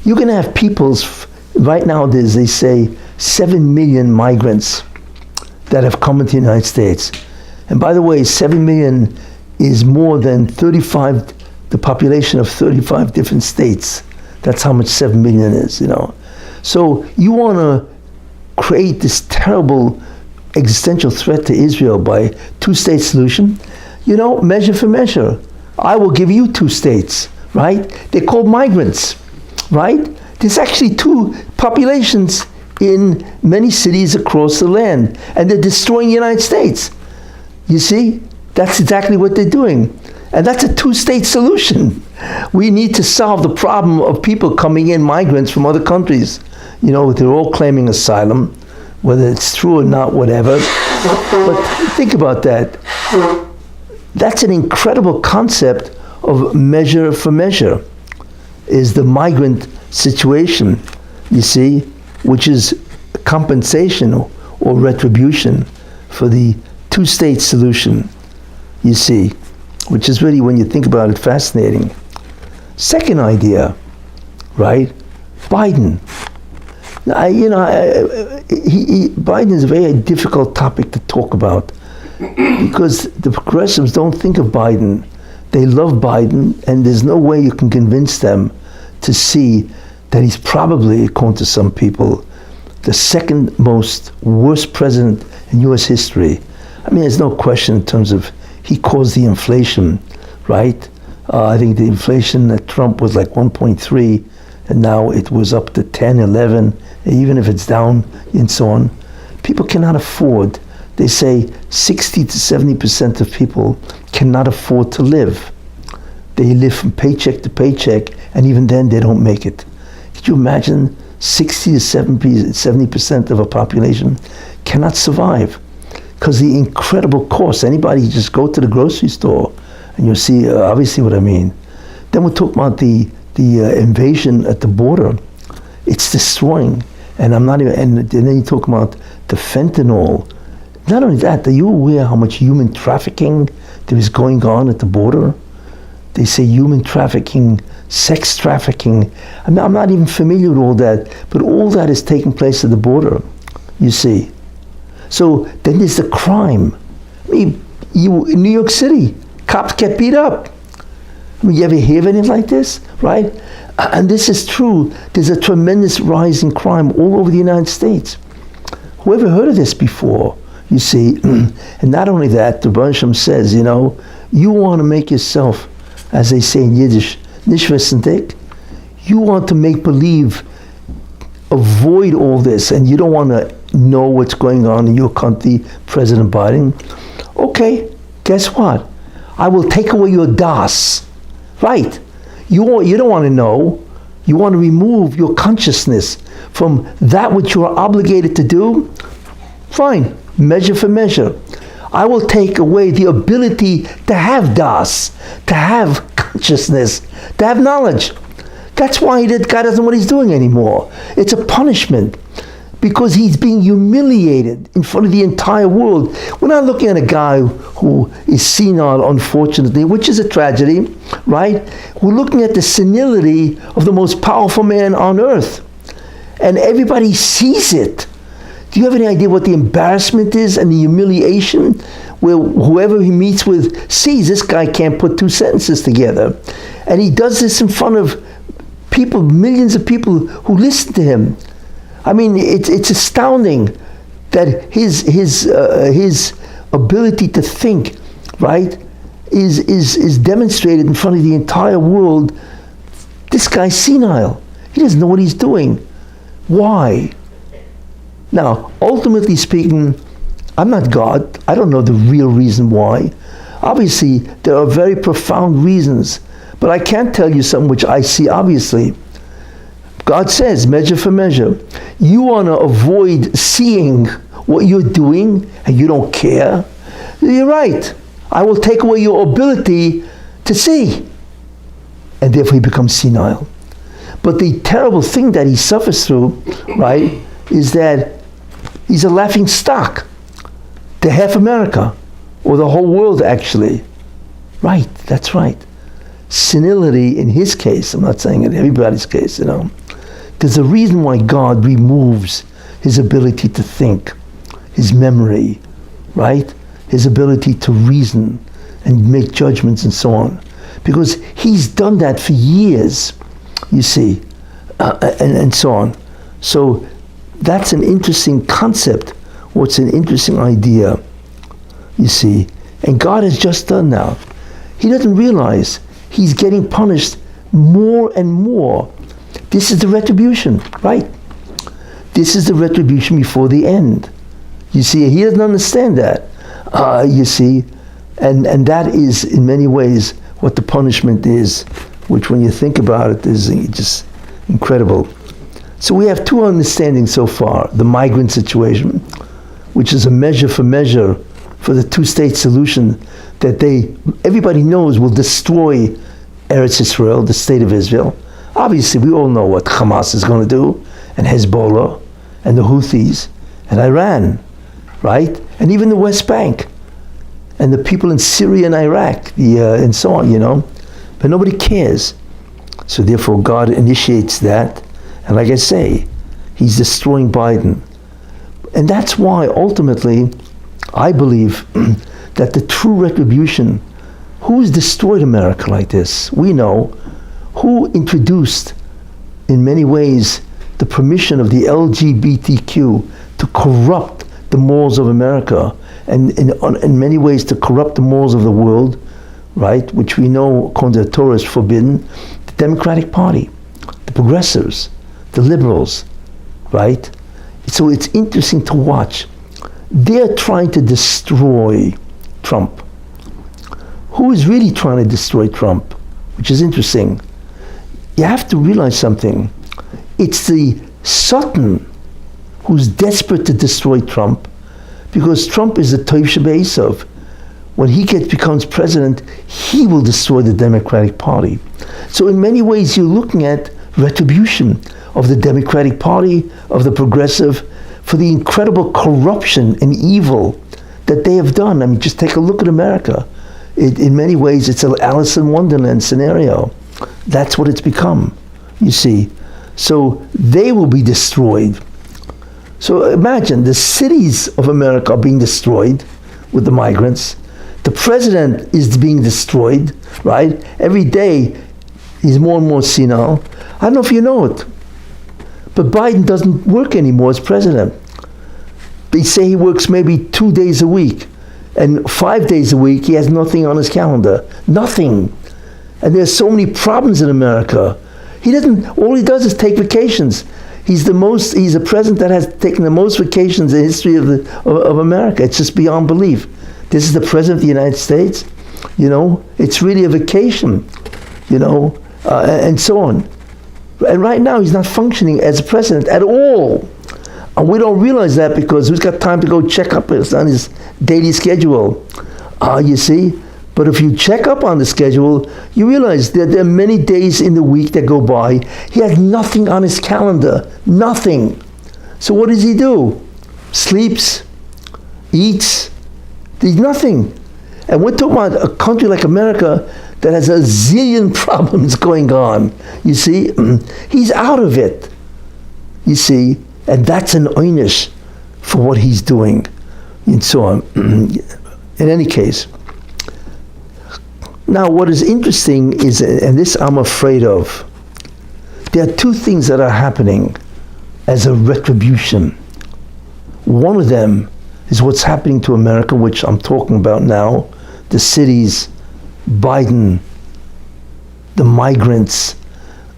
You're going to have peoples right now there's, they say, 7 million migrants that have come into the United States. And by the way, 7 million is more than the population of 35 different states. That's how much 7 million is, you know. So you want to create this terrible existential threat to Israel by two-state solution? You know, measure for measure. I will give you 2 states, right? They're called migrants, right? There's actually 2 populations in many cities across the land, and they're destroying the United States. You see? That's exactly what they're doing. And that's a 2-state solution. We need to solve the problem of people coming in, migrants from other countries. You know, they're all claiming asylum, whether it's true or not, whatever. But think about that. That's an incredible concept of measure for measure, is the migrant situation, you see, which is compensation or retribution for the 2-state solution, you see, which is really, when you think about it, fascinating. Second idea, right? Biden. Biden is a very difficult topic to talk about because the progressives don't think of Biden. They love Biden, and there's no way you can convince them to see that he's probably, according to some people, the second most worst president in U.S. history. I mean, there's no question in terms of he caused the inflation, right? I think the inflation at Trump was like 1.3, and now it was up to 10, 11, even if it's down and so on. People cannot afford, they say 60 to 70% of people cannot afford to live. They live from paycheck to paycheck, and even then they don't make it. Could you imagine 60 to 70% of a population cannot survive because the incredible cost. Anybody just go to the grocery store and you'll see obviously what I mean. Then we'll talk about the invasion at the border. It's destroying, and I'm not even. And then you talk about the fentanyl. Not only that, are you aware how much human trafficking there is going on at the border? They say human trafficking, sex trafficking. I'm not even familiar with all that, but all that is taking place at the border, you see. So then there's the crime. I mean, in New York City, cops get beat up. I mean, you ever hear of anything like this, right? And this is true. There's a tremendous rise in crime all over the United States. Whoever heard of this before, you see? And not only that, the Rebbe says, you know, you want to make yourself, as they say in Yiddish, nishvesendik. You want to make believe, avoid all this, and you don't want to know what's going on in your country, President Biden. Okay, guess what? I will take away your das. Right. You don't want to know. You want to remove your consciousness from that which you are obligated to do. Fine. Measure for measure. I will take away the ability to have das, to have consciousness, to have knowledge. That's why that guy doesn't know what he's doing anymore. It's a punishment because he's being humiliated in front of the entire world. We're not looking at a guy who is senile, unfortunately, which is a tragedy, right? We're looking at the senility of the most powerful man on earth. And everybody sees it. Do you have any idea what the embarrassment is and the humiliation where whoever he meets with sees this guy can't put 2 sentences together? And he does this in front of people, millions of people who listen to him. I mean, it's astounding that his ability to think, right, is demonstrated in front of the entire world. This guy's senile. He doesn't know what he's doing. Why? Now, ultimately speaking, I'm not God. I don't know the real reason why. Obviously, there are very profound reasons, but I can't tell you something which I see obviously. God says, measure for measure. You want to avoid seeing what you're doing and you don't care. You're right. I will take away your ability to see. And therefore he becomes senile. But the terrible thing that he suffers through, right, is that he's a laughing stock to half America, or the whole world actually. Right, that's right. Senility in his case, I'm not saying in everybody's case, you know, There's a reason why God removes his ability to think, his memory, right? His ability to reason and make judgments and so on. Because he's done that for years, you see, and so on. So that's an interesting concept, or it's an interesting idea, you see. And God has just done now. He doesn't realize he's getting punished more and more. This is the retribution, right? This is the retribution before the end. You see, he doesn't understand that, you see. And that is, in many ways, what the punishment is, which when you think about it is just incredible. So we have two understandings so far. The migrant situation, which is a measure for the two-state solution that everybody knows will destroy Eretz Israel, the state of Israel. Obviously, we all know what Hamas is going to do, and Hezbollah, and the Houthis, and Iran, right? And even the West Bank, and the people in Syria and Iraq, and so on, you know. But nobody cares. So therefore, God initiates that, and like I say, he's destroying Biden. And that's why, ultimately, I believe that the true retribution, who's destroyed America like this? We know. Who introduced, in many ways, the permission of the LGBTQ to corrupt the morals of America, and in many ways to corrupt the morals of the world, right? Which we know, according to the Torah, is forbidden. The Democratic Party, the progressives, the liberals, right? So it's interesting to watch. They're trying to destroy Trump. Who is really trying to destroy Trump? Which is interesting. You have to realize something. It's the Satan who's desperate to destroy Trump, because Trump is the Toiv Shebe'esav. When he becomes president, he will destroy the Democratic Party. So in many ways, you're looking at retribution of the Democratic Party, of the progressive, for the incredible corruption and evil that they have done. I mean, just take a look at America. In many ways, it's an Alice in Wonderland scenario. That's what it's become, you see. So they will be destroyed. So imagine the cities of America are being destroyed with the migrants. The president is being destroyed, right? Every day he's more and more senile. I don't know if you know it, but Biden doesn't work anymore as president. They say he works maybe 2 days a week, and 5 days a week he has nothing on his calendar. Nothing. And there's so many problems in America. All he does is take vacations. He's a president that has taken the most vacations in the history of America. It's just beyond belief. This is the president of the United States, you know. It's really a vacation, you know, and so on. And right now he's not functioning as a president at all. And we don't realize that because who's got time to go check up on his daily schedule? You see? But if you check up on the schedule, you realize that there are many days in the week that go by. He has nothing on his calendar. Nothing. So what does he do? Sleeps, eats. There's nothing. And we're talking about a country like America that has a zillion problems going on. You see? He's out of it. You see? And that's an einish for what he's doing. And so on. In any case. Now, what is interesting is, and this I'm afraid of, there are two things that are happening as a retribution. One of them is what's happening to America, which I'm talking about now, the cities, Biden, the migrants,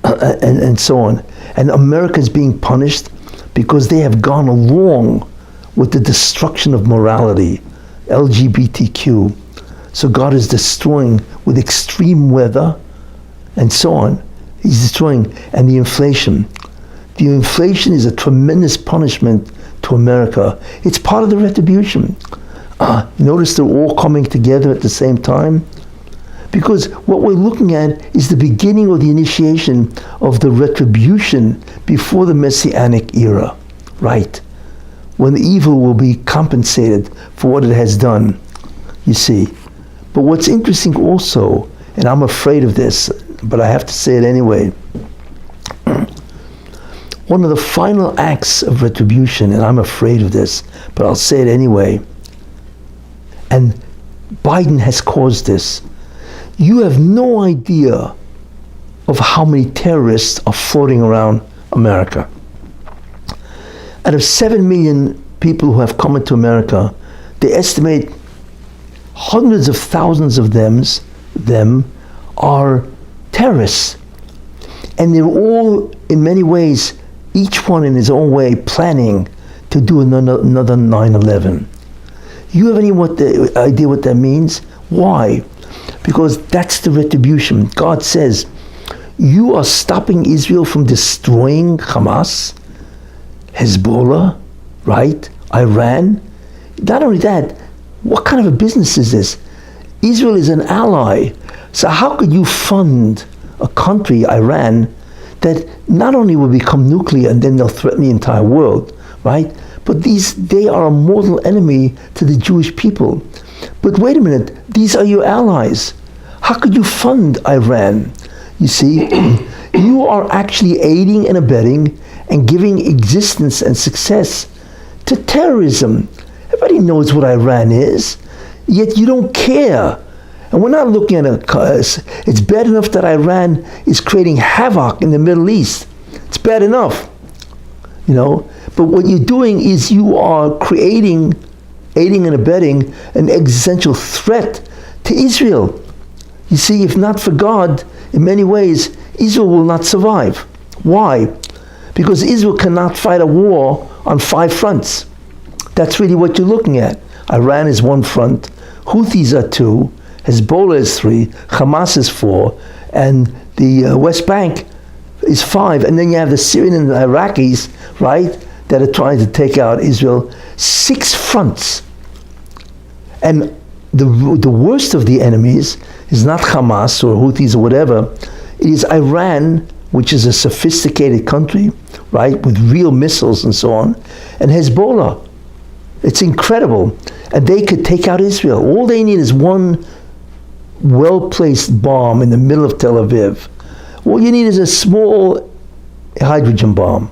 and so on. And America is being punished because they have gone along with the destruction of morality, LGBTQ. So God is destroying with extreme weather and so on. He's destroying, and the inflation. The inflation is a tremendous punishment to America. It's part of the retribution. Notice they're all coming together at the same time. Because what we're looking at is the beginning of the initiation of the retribution before the Messianic era, right? When the evil will be compensated for what it has done, you see. But what's interesting also, and I'm afraid of this, but I have to say it anyway, one of the final acts of retribution, and I'm afraid of this, but I'll say it anyway, and Biden has caused this. You have no idea of how many terrorists are floating around America. Out of 7 million people who have come into America, they estimate hundreds of thousands of them are terrorists. And they're all, in many ways, each one in his own way, planning to do another 9/11. You have any idea what that means? Why? Because that's the retribution. God says, you are stopping Israel from destroying Hamas, Hezbollah, right? Iran. Not only that, what kind of a business is this? Israel is an ally. So how could you fund a country, Iran, that not only will become nuclear and then they'll threaten the entire world, right? But they are a mortal enemy to the Jewish people. But wait a minute, these are your allies. How could you fund Iran? You see, you are actually aiding and abetting and giving existence and success to terrorism. Everybody knows what Iran is, yet you don't care. And we're not looking at it's bad enough that Iran is creating havoc in the Middle East. It's bad enough, you know. But what you're doing is you are creating, aiding and abetting an existential threat to Israel. You see, if not for God, in many ways, Israel will not survive. Why? Because Israel cannot fight a war on 5 fronts. That's really what you're looking at. Iran is 1 front, Houthis are 2, Hezbollah is 3, Hamas is 4, and the West Bank is 5. And then you have the Syrian and the Iraqis, right, that are trying to take out Israel. 6 fronts. And the worst of the enemies is not Hamas or Houthis or whatever. It is Iran, which is a sophisticated country, right, with real missiles and so on, and Hezbollah. It's incredible. And they could take out Israel. All they need is one well-placed bomb in the middle of Tel Aviv. All you need is a small hydrogen bomb.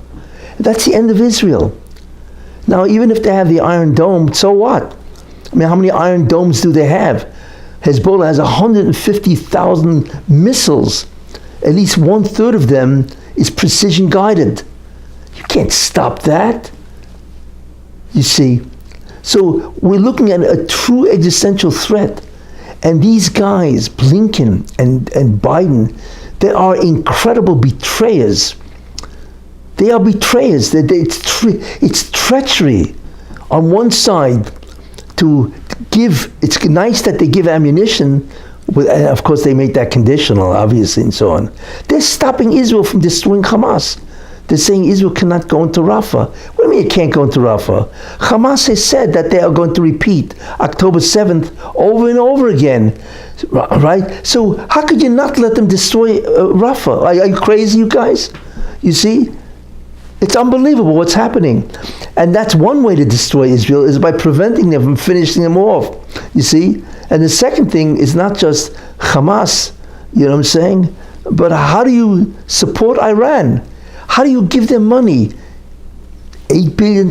That's the end of Israel. Now, even if they have the Iron Dome, so what? I mean, how many Iron Domes do they have? Hezbollah has 150,000 missiles. At least 1/3 of them is precision guided. You can't stop that. You see? So we're looking at a true existential threat. And these guys, Blinken and Biden, they are incredible betrayers. They are betrayers. It's treachery on one side to give. It's nice that they give ammunition, and of course they make that conditional, obviously, and so on. They're stopping Israel from destroying Hamas. They're saying Israel cannot go into Rafah. What do you mean it can't go into Rafah? Hamas has said that they are going to repeat October 7th over and over again, right? So how could you not let them destroy Rafah? Are you crazy, you guys? You see? It's unbelievable what's happening. And that's one way to destroy Israel, is by preventing them from finishing them off. You see? And the second thing is not just Hamas, you know what I'm saying? But how do you support Iran? How do you give them money? $8 billion,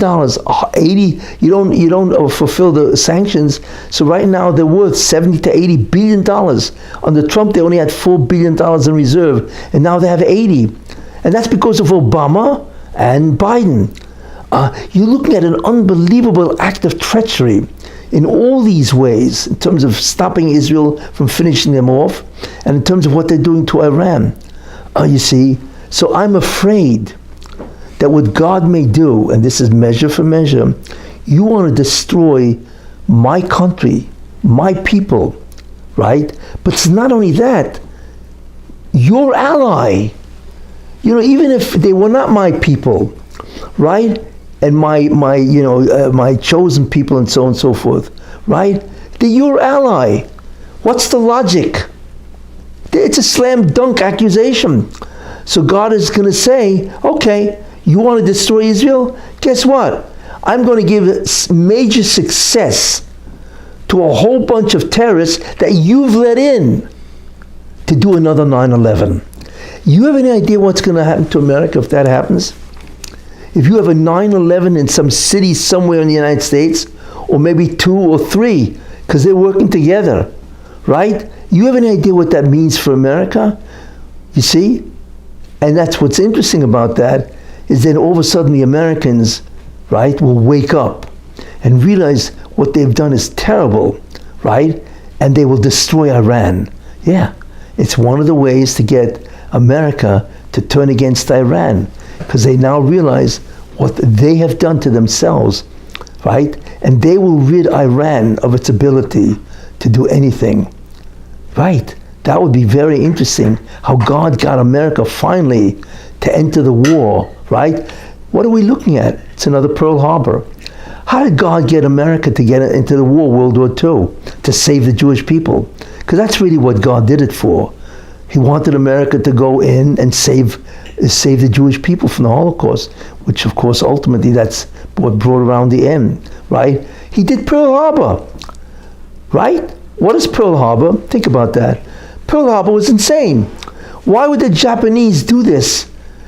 80. You don't fulfill the sanctions. So right now they're worth $70 to $80 billion. Under Trump, they only had $4 billion in reserve, and now they have 80. And that's because of Obama and Biden. You're looking at an unbelievable act of treachery in all these ways, in terms of stopping Israel from finishing them off, and in terms of what they're doing to Iran. You see? So I'm afraid that what God may do, and this is measure for measure, you want to destroy my country, my people, right? But it's not only that, your ally. You know, even if they were not my people, right? And my chosen people and so on and so forth, right? They're your ally. What's the logic? It's a slam dunk accusation. So God is going to say, okay, you want to destroy Israel? Guess what? I'm going to give major success to a whole bunch of terrorists that you've let in to do another 9/11. You have any idea what's going to happen to America if that happens? if you have a 9/11 in some city somewhere in the United States, or maybe 2 or 3, because they're working together, right? You have any idea what that means for America? You see? And that's what's interesting about that, is then all of a sudden the Americans, right, will wake up and realize what they've done is terrible, right? And they will destroy Iran. Yeah, it's one of the ways to get America to turn against Iran, because they now realize what they have done to themselves, right? And they will rid Iran of its ability to do anything, right? That would be very interesting, how God got America finally to enter the war, right? What are we looking at? It's another Pearl Harbor. How did God get America to get into the war, World War II, to save the Jewish people? Because that's really what God did it for. He wanted America to go in and save the Jewish people from the Holocaust, which of course ultimately that's what brought around the end, right? He did Pearl Harbor, right? What is Pearl Harbor? Think about that. Pearl Harbor was insane. Why would the Japanese do this?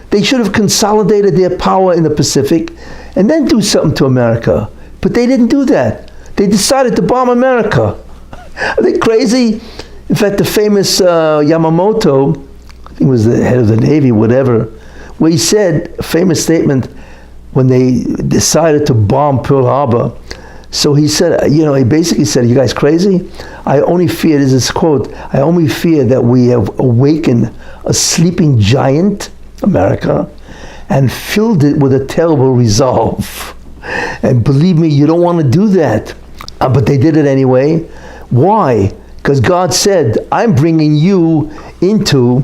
They should have consolidated their power in the Pacific and then do something to America. But they didn't do that. They decided to bomb America. Are they crazy? In fact, the famous Yamamoto, I think he was the head of the Navy, whatever, where he said a famous statement when they decided to bomb Pearl Harbor. So he said, he basically said, "You guys crazy? I only fear," this is quote, "I only fear that we have awakened a sleeping giant, America, and filled it with a terrible resolve. And believe me, you don't want to do that." But they did it anyway. Why? Because God said, "I'm bringing you into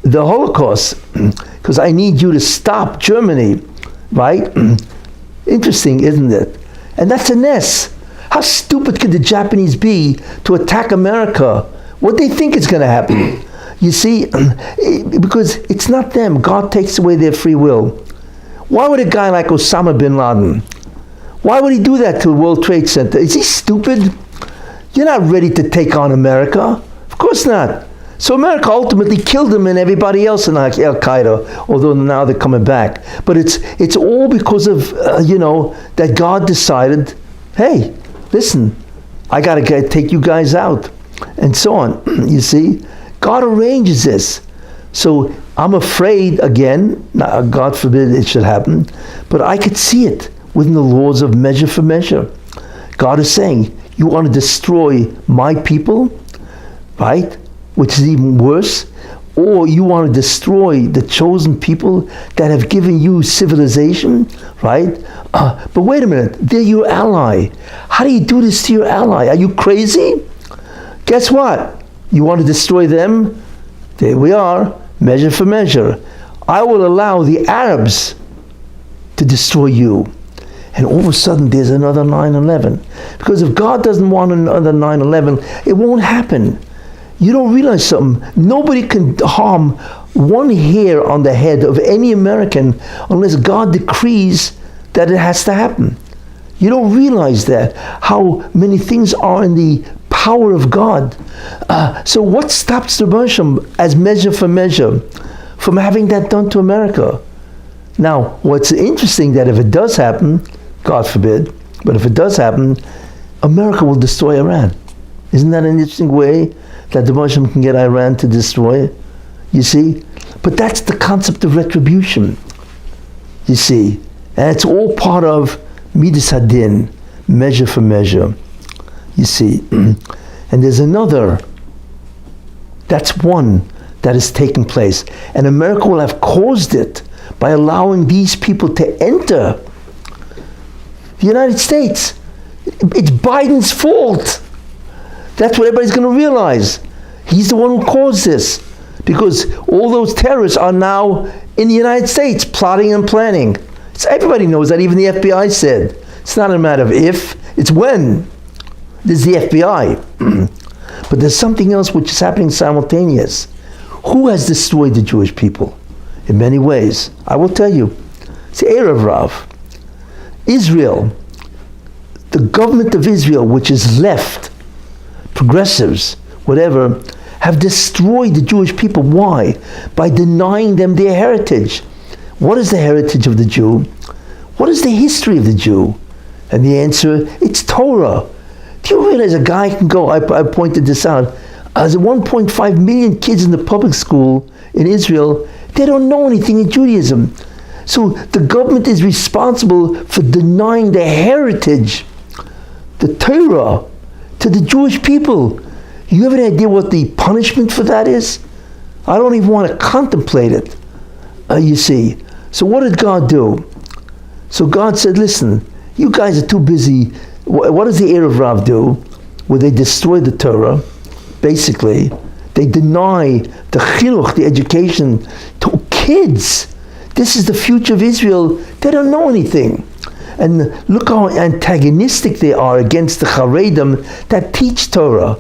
the Holocaust because I need you to stop Germany," right? Interesting, isn't it? And that's a mess. How stupid could the Japanese be to attack America? What they think is going to happen? You see, because it's not them. God takes away their free will. Why would a guy like Osama bin Laden, why would he do that to the World Trade Center? Is he stupid? You're not ready to take on America. Of course not. So America ultimately killed him and everybody else in Al-Qaeda, although now they're coming back. But it's all because of, that God decided, hey, listen, I got to take you guys out, and so on. You see, God arranges this. So I'm afraid, again, God forbid it should happen, but I could see it within the laws of measure for measure. God is saying, you want to destroy my people, right? Which is even worse, or you want to destroy the chosen people that have given you civilization, right? But wait a minute, they're your ally. How do you do this to your ally? Are you crazy? Guess what? You want to destroy them? There we are, measure for measure. I will allow the Arabs to destroy you. And all of a sudden there's another 9/11. Because if God doesn't want another 9/11, it won't happen. You don't realize something. Nobody can harm one hair on the head of any American unless God decrees that it has to happen. You don't realize that, how many things are in the power of God. So what stops the Russian, as measure for measure, from having that done to America? Now, what's interesting, that if it does happen, God forbid, but if it does happen, America will destroy Iran. Isn't that an interesting way that the Russian can get Iran to destroy it? You see? But that's the concept of retribution. You see? And it's all part of Midas Hadin, measure for measure. You see? And there's another. That's one that has taken place. And America will have caused it by allowing these people to enter the United States. It's Biden's fault. That's what everybody's going to realize. He's the one who caused this. Because all those terrorists are now in the United States, plotting and planning. Everybody knows that, even the FBI said. It's not a matter of if, it's when. This is the FBI. But there's something else which is happening simultaneous. Who has destroyed the Jewish people? In many ways. I will tell you. It's Erev Rav. Israel, the government of Israel, which is left, progressives, whatever, have destroyed the Jewish people. Why? By denying them their heritage. What is the heritage of the Jew? What is the history of the Jew? And the answer, it's Torah. Do you realize a guy can go, I pointed this out, as 1.5 million kids in the public school in Israel, they don't know anything in Judaism. So the government is responsible for denying the heritage, the Torah, to the Jewish people. You have an idea what the punishment for that is? I don't even want to contemplate it, you see. So what did God do? So God said, listen, you guys are too busy. What does the Erev Rav do? Where they destroy the Torah, basically. They deny the chinuch, the education, to kids. This is the future of Israel. They don't know anything. And look how antagonistic they are against the Haredim that teach Torah.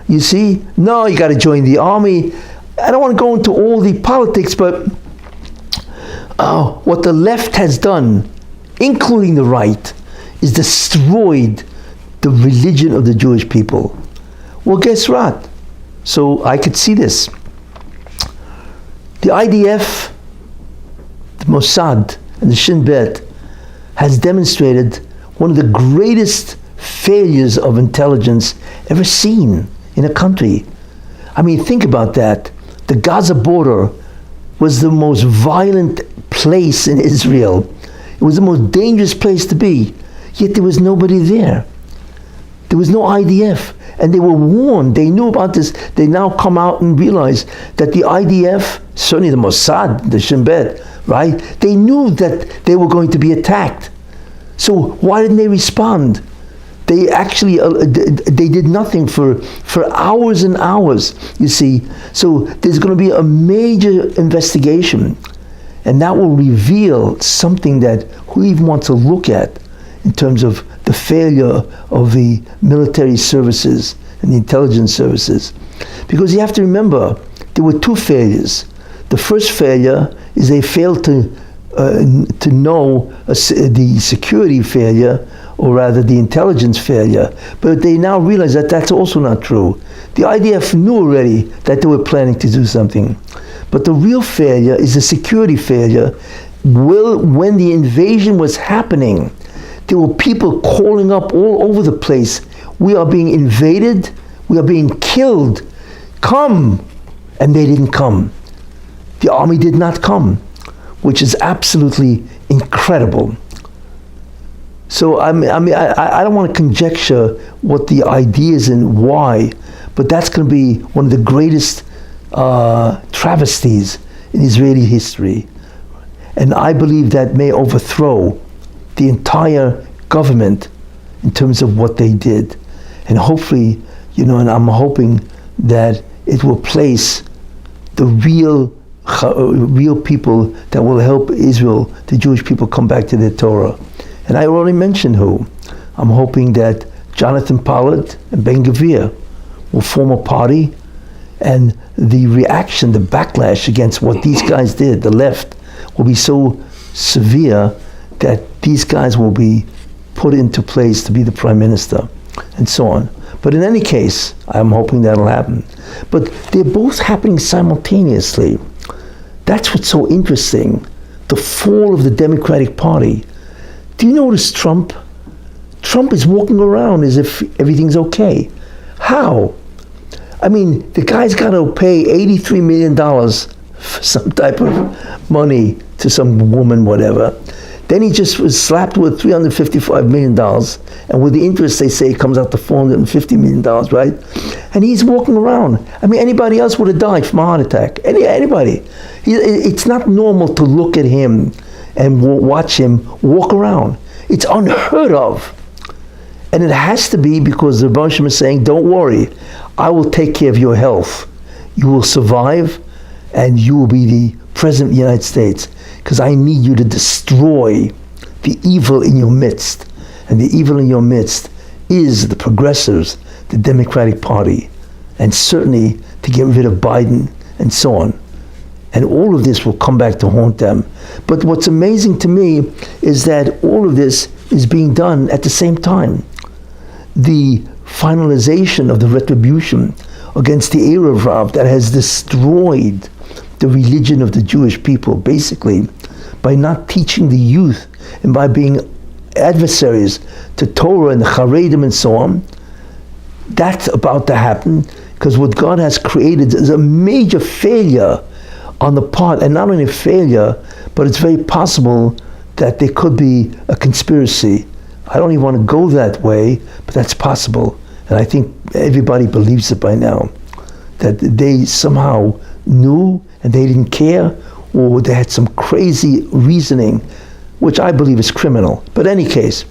You see? No, you got to join the army. I don't want to go into all the politics, but what the left has done, including the right, is destroyed the religion of the Jewish people. Well, guess what? So I could see this. The IDF, the Mossad, and the Shin Bet has demonstrated one of the greatest failures of intelligence ever seen in a country. I mean, think about that. The Gaza border was the most violent place in Israel. It was the most dangerous place to be, yet there was nobody there. There was no IDF, and they were warned. They knew about this. They now come out and realize that the IDF, certainly the Mossad, the Shin Bet, right? They knew that they were going to be attacked. So why didn't they respond? They actually, they did nothing for hours and hours, you see. So there's going to be a major investigation, and that will reveal something that who even wants to look at in terms of the failure of the military services and the intelligence services. Because you have to remember, there were two failures. The first failure is they failed to know the security failure, or rather the intelligence failure. But they now realize that that's also not true. The IDF knew already that they were planning to do something. But the real failure is the security failure. When the invasion was happening, there were people calling up all over the place. We are being invaded. We are being killed. Come. And they didn't come. The army did not come, which is absolutely incredible. So I don't want to conjecture what the idea is and why, but that's going to be one of the greatest travesties in Israeli history. And I believe that may overthrow the entire government in terms of what they did. And hopefully, and I'm hoping that it will place the real people that will help Israel, the Jewish people, come back to their Torah. And I already mentioned who. I'm hoping that Jonathan Pollard and Ben Gvir will form a party, and the reaction, the backlash against what these guys did, the left, will be so severe that these guys will be put into place to be the prime minister, and so on. But in any case, I'm hoping that'll happen. But they're both happening simultaneously. That's what's so interesting, the fall of the Democratic Party. Do you notice Trump? Trump is walking around as if everything's okay. How? I mean, the guy's got to pay $83 million for some type of money to some woman, whatever. Then he just was slapped with $355 million. And with the interest, they say it comes out to $450 million, right? And he's walking around. I mean, anybody else would have died from a heart attack. Anybody. It's not normal to look at him and watch him walk around. It's unheard of. And it has to be because the Rebbe is saying, don't worry, I will take care of your health. You will survive, and you will be the President of the United States, because I need you to destroy the evil in your midst. And the evil in your midst is the progressives, the Democratic Party, and certainly to get rid of Biden and so on. And all of this will come back to haunt them. But what's amazing to me is that all of this is being done at the same time. The finalization of the retribution against the Erev Rav that has destroyed the religion of the Jewish people, basically, by not teaching the youth and by being adversaries to Torah and the Haredim and so on. That's about to happen, because what God has created is a major failure on the part, and not only a failure, but it's very possible that there could be a conspiracy. I don't even want to go that way, but that's possible. And I think everybody believes it by now, that they somehow knew and they didn't care, or they had some crazy reasoning, which I believe is criminal. But in any case,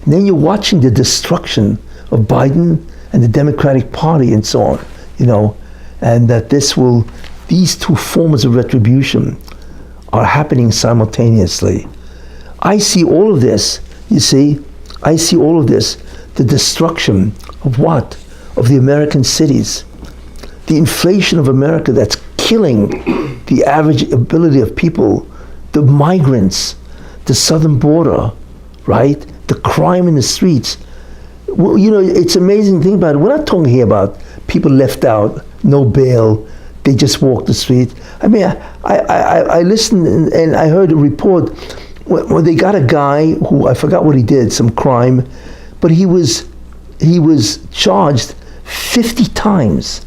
and then you're watching the destruction of Biden and the Democratic Party and so on, and that these two forms of retribution are happening simultaneously. I see all of this, the destruction of what? Of the American cities. The inflation of America that's killing the average ability of people, the migrants, the southern border, right? The crime in the streets. Well, it's amazing thing about it. We're not talking here about people left out, no bail, they just walk the street. I mean, I listened and I heard a report where they got a guy who, I forgot what he did, some crime, but he was charged 50 times.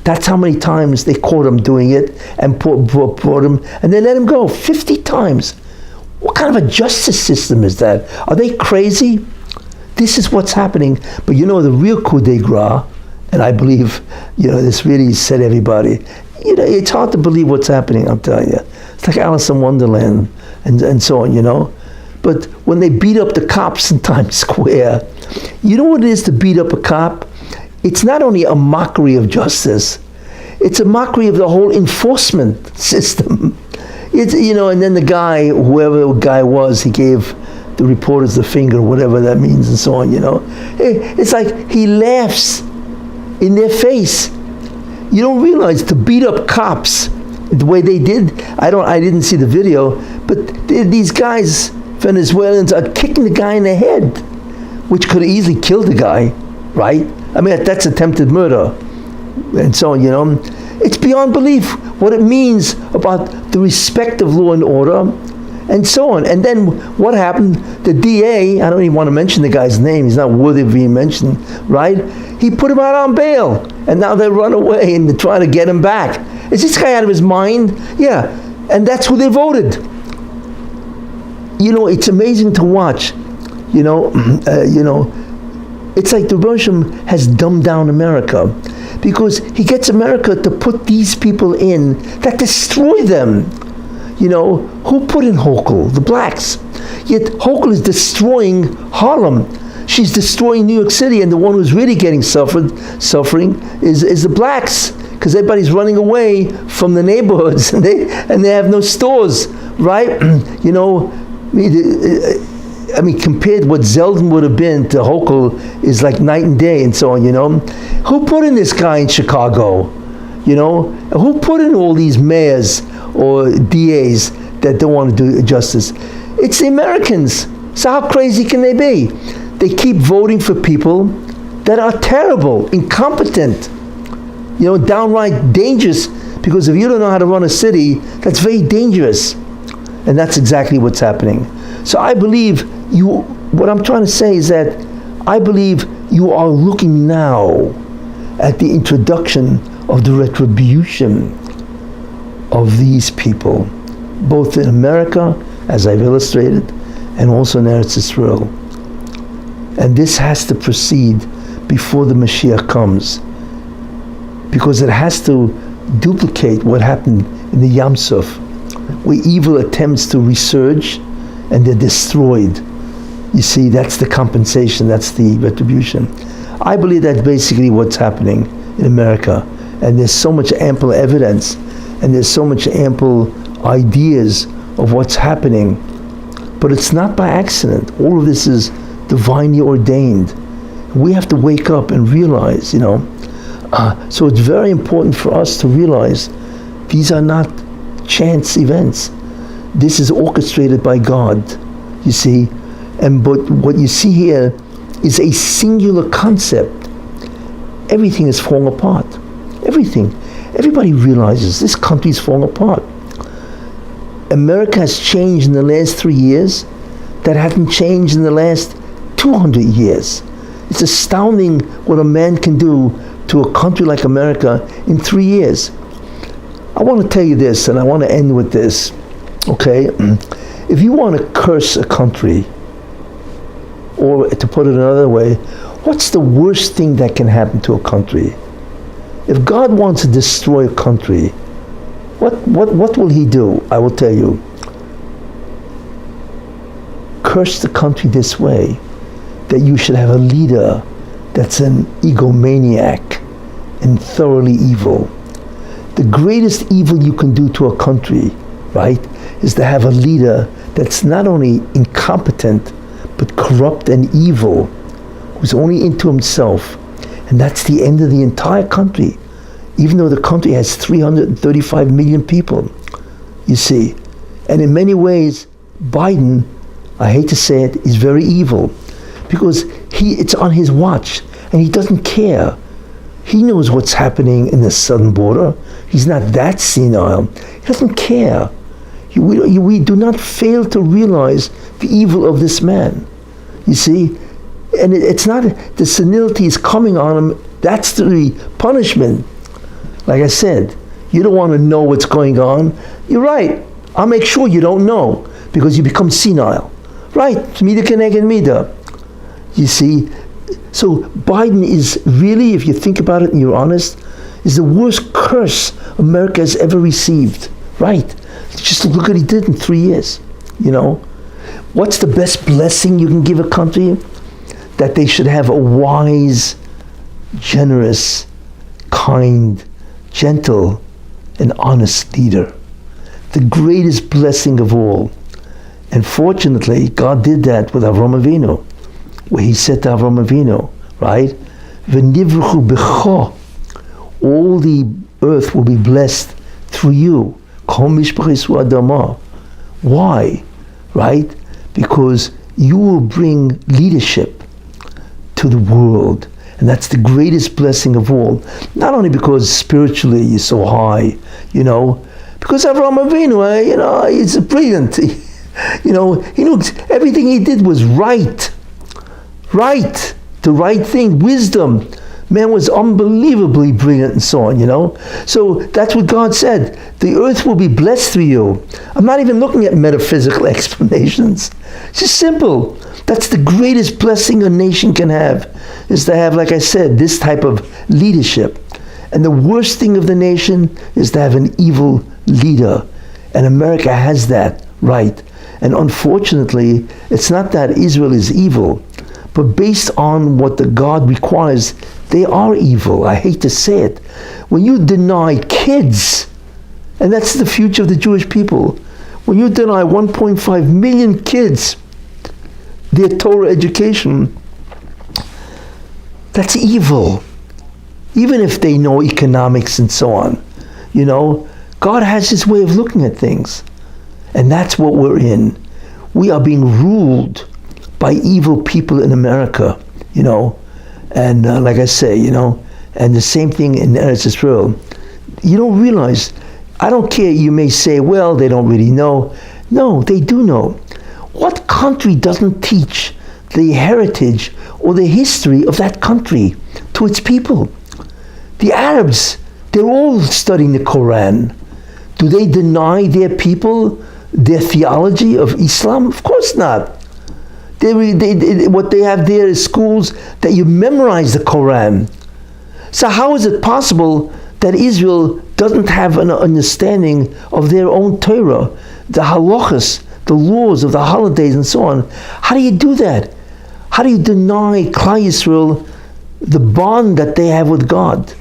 That's how many times they caught him doing it and brought him, and they let him go 50 times. What kind of a justice system is that? Are they crazy? This is what's happening. But the real coup de grace, and I believe, this really set everybody. It's hard to believe what's happening, I'm telling you. It's like Alice in Wonderland and so on, But when they beat up the cops in Times Square, you know what it is to beat up a cop? It's not only a mockery of justice, it's a mockery of the whole enforcement system. It's, and then the guy, whoever the guy was, he gave the reporters the finger, whatever that means, and so on, It's like he laughs in their face. You don't realize to beat up cops the way they did. I didn't see the video, but these guys, Venezuelans, are kicking the guy in the head, which could have easily killed the guy, right? I mean, that's attempted murder, and so on, It's beyond belief what it means about the respect of law and order, and so on. And then what happened? The DA, I don't even want to mention the guy's name, he's not worthy of being mentioned, right? He put him out on bail, and now they run away and they're trying to get him back. Is this guy out of his mind? Yeah, and that's who they voted. It's amazing to watch. It's like the Russian has dumbed down America, because he gets America to put these people in that destroy them. Who put in Hochul? The blacks. Yet Hochul is destroying Harlem. She's destroying New York City, and the one who's really getting suffering is the blacks, because everybody's running away from the neighborhoods, and they have no stores, right? I mean, compared what Zeldin would have been to Hochul is like night and day, and so on, Who put in this guy in Chicago? Who put in all these mayors or DAs that don't want to do justice? It's the Americans. So how crazy can they be? They keep voting for people that are terrible, incompetent, downright dangerous, because if you don't know how to run a city, that's very dangerous. And that's exactly what's happening. So I believe what I'm trying to say is that I believe you are looking now at the introduction of the retribution of these people, both in America, as I've illustrated, and also in Eretz Israel. And this has to proceed before the Mashiach comes, because it has to duplicate what happened in the Yam Suf, where evil attempts to resurge and they're destroyed. You see, that's the compensation, that's the retribution. I believe that's basically what's happening in America. And there's so much ample evidence, and there's so much ample ideas of what's happening. But it's not by accident. All of this is divinely ordained. We have to wake up and realize, so it's very important for us to realize these are not chance events. This is orchestrated by God, you see. But what you see here is a singular concept. Everything is falling apart. Everything. Everybody realizes this country is falling apart. America has changed in the last 3 years that hadn't changed in the last 200 years. It's astounding what a man can do to a country like America in 3 years. I want to tell you this, and I want to end with this, okay? If you want to curse a country, or to put it another way, what's the worst thing that can happen to a country? If God wants to destroy a country, what will he do? I will tell you. Curse the country this way, that you should have a leader that's an egomaniac and thoroughly evil. The greatest evil you can do to a country, right, is to have a leader that's not only incompetent, but corrupt and evil, who's only into himself. And that's the end of the entire country, even though the country has 335 million people, you see. And in many ways, Biden, I hate to say it, is very evil, because it's on his watch, and he doesn't care. He knows what's happening in the southern border. He's not that senile. He doesn't care. We do not fail to realize the evil of this man, you see. And it's not, the senility is coming on him. That's the punishment. Like I said, you don't want to know what's going on. You're right. I'll make sure you don't know, because you become senile. Right, mida keneged mida. You see, so Biden is really, if you think about it and you're honest, is the worst curse America has ever received. Right, just look what he did in 3 years, you know. What's the best blessing you can give a country? That they should have a wise, generous, kind, gentle, and honest leader. The greatest blessing of all. And fortunately, God did that with Avram Avinu, where he said to Avram Avinu, right, V'nivruchu b'cho, all the earth will be blessed through you. Kol mishpach Yisrael adama. Why? Right? Because you will bring leadership to the world. And that's the greatest blessing of all. Not only because spiritually you're so high, you know, because Avram Avinu, you know, he's brilliant. You know, he knew everything he did was right. Right. The right thing. Wisdom. Man was unbelievably brilliant and so on, you know. So that's what God said. The earth will be blessed through you. I'm not even looking at metaphysical explanations. It's just simple. That's the greatest blessing a nation can have, is to have, like I said, this type of leadership. And the worst thing of the nation is to have an evil leader. And America has that, right. And unfortunately, it's not that Israel is evil, but based on what the God requires, they are evil. I hate to say it. When you deny kids, and that's the future of the Jewish people, when you deny 1.5 million kids their Torah education, that's evil. Even if they know economics and so on, you know, God has his way of looking at things. And that's what we're in. We are being ruled by evil people in America, you know. And like I say, you know, and the same thing in Eretz Israel. You don't realize, I don't care, you may say, well, they don't really know. No, they do know. What country doesn't teach the heritage or the history of that country to its people? The Arabs, they're all studying the Quran. Do they deny their people their theology of Islam? Of course not. What they have there is schools that you memorize the Quran. So how is it possible that Israel doesn't have an understanding of their own Torah, the halachas, the laws of the holidays and so on? How do you do that? How do you deny Klal Yisrael the bond that they have with God?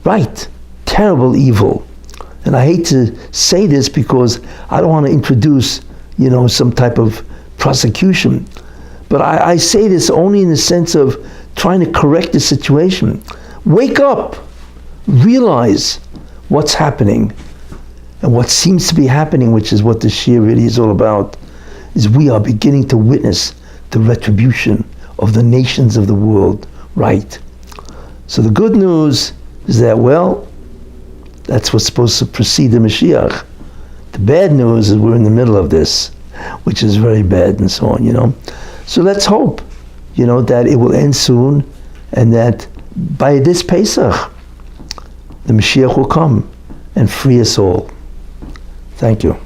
Right. Terrible evil. And I hate to say this because I don't want to introduce, you know, some type of prosecution. But I say this only in the sense of trying to correct the situation. Wake up. Realize what's happening. And what seems to be happening, which is what this shir really is all about, is we are beginning to witness the retribution of the nations of the world. Right. So the good news is that, well, that's what's supposed to precede the Mashiach. The bad news is we're in the middle of this, which is very bad and so on, So let's hope, that it will end soon and that by this Pesach, the Mashiach will come and free us all. Thank you.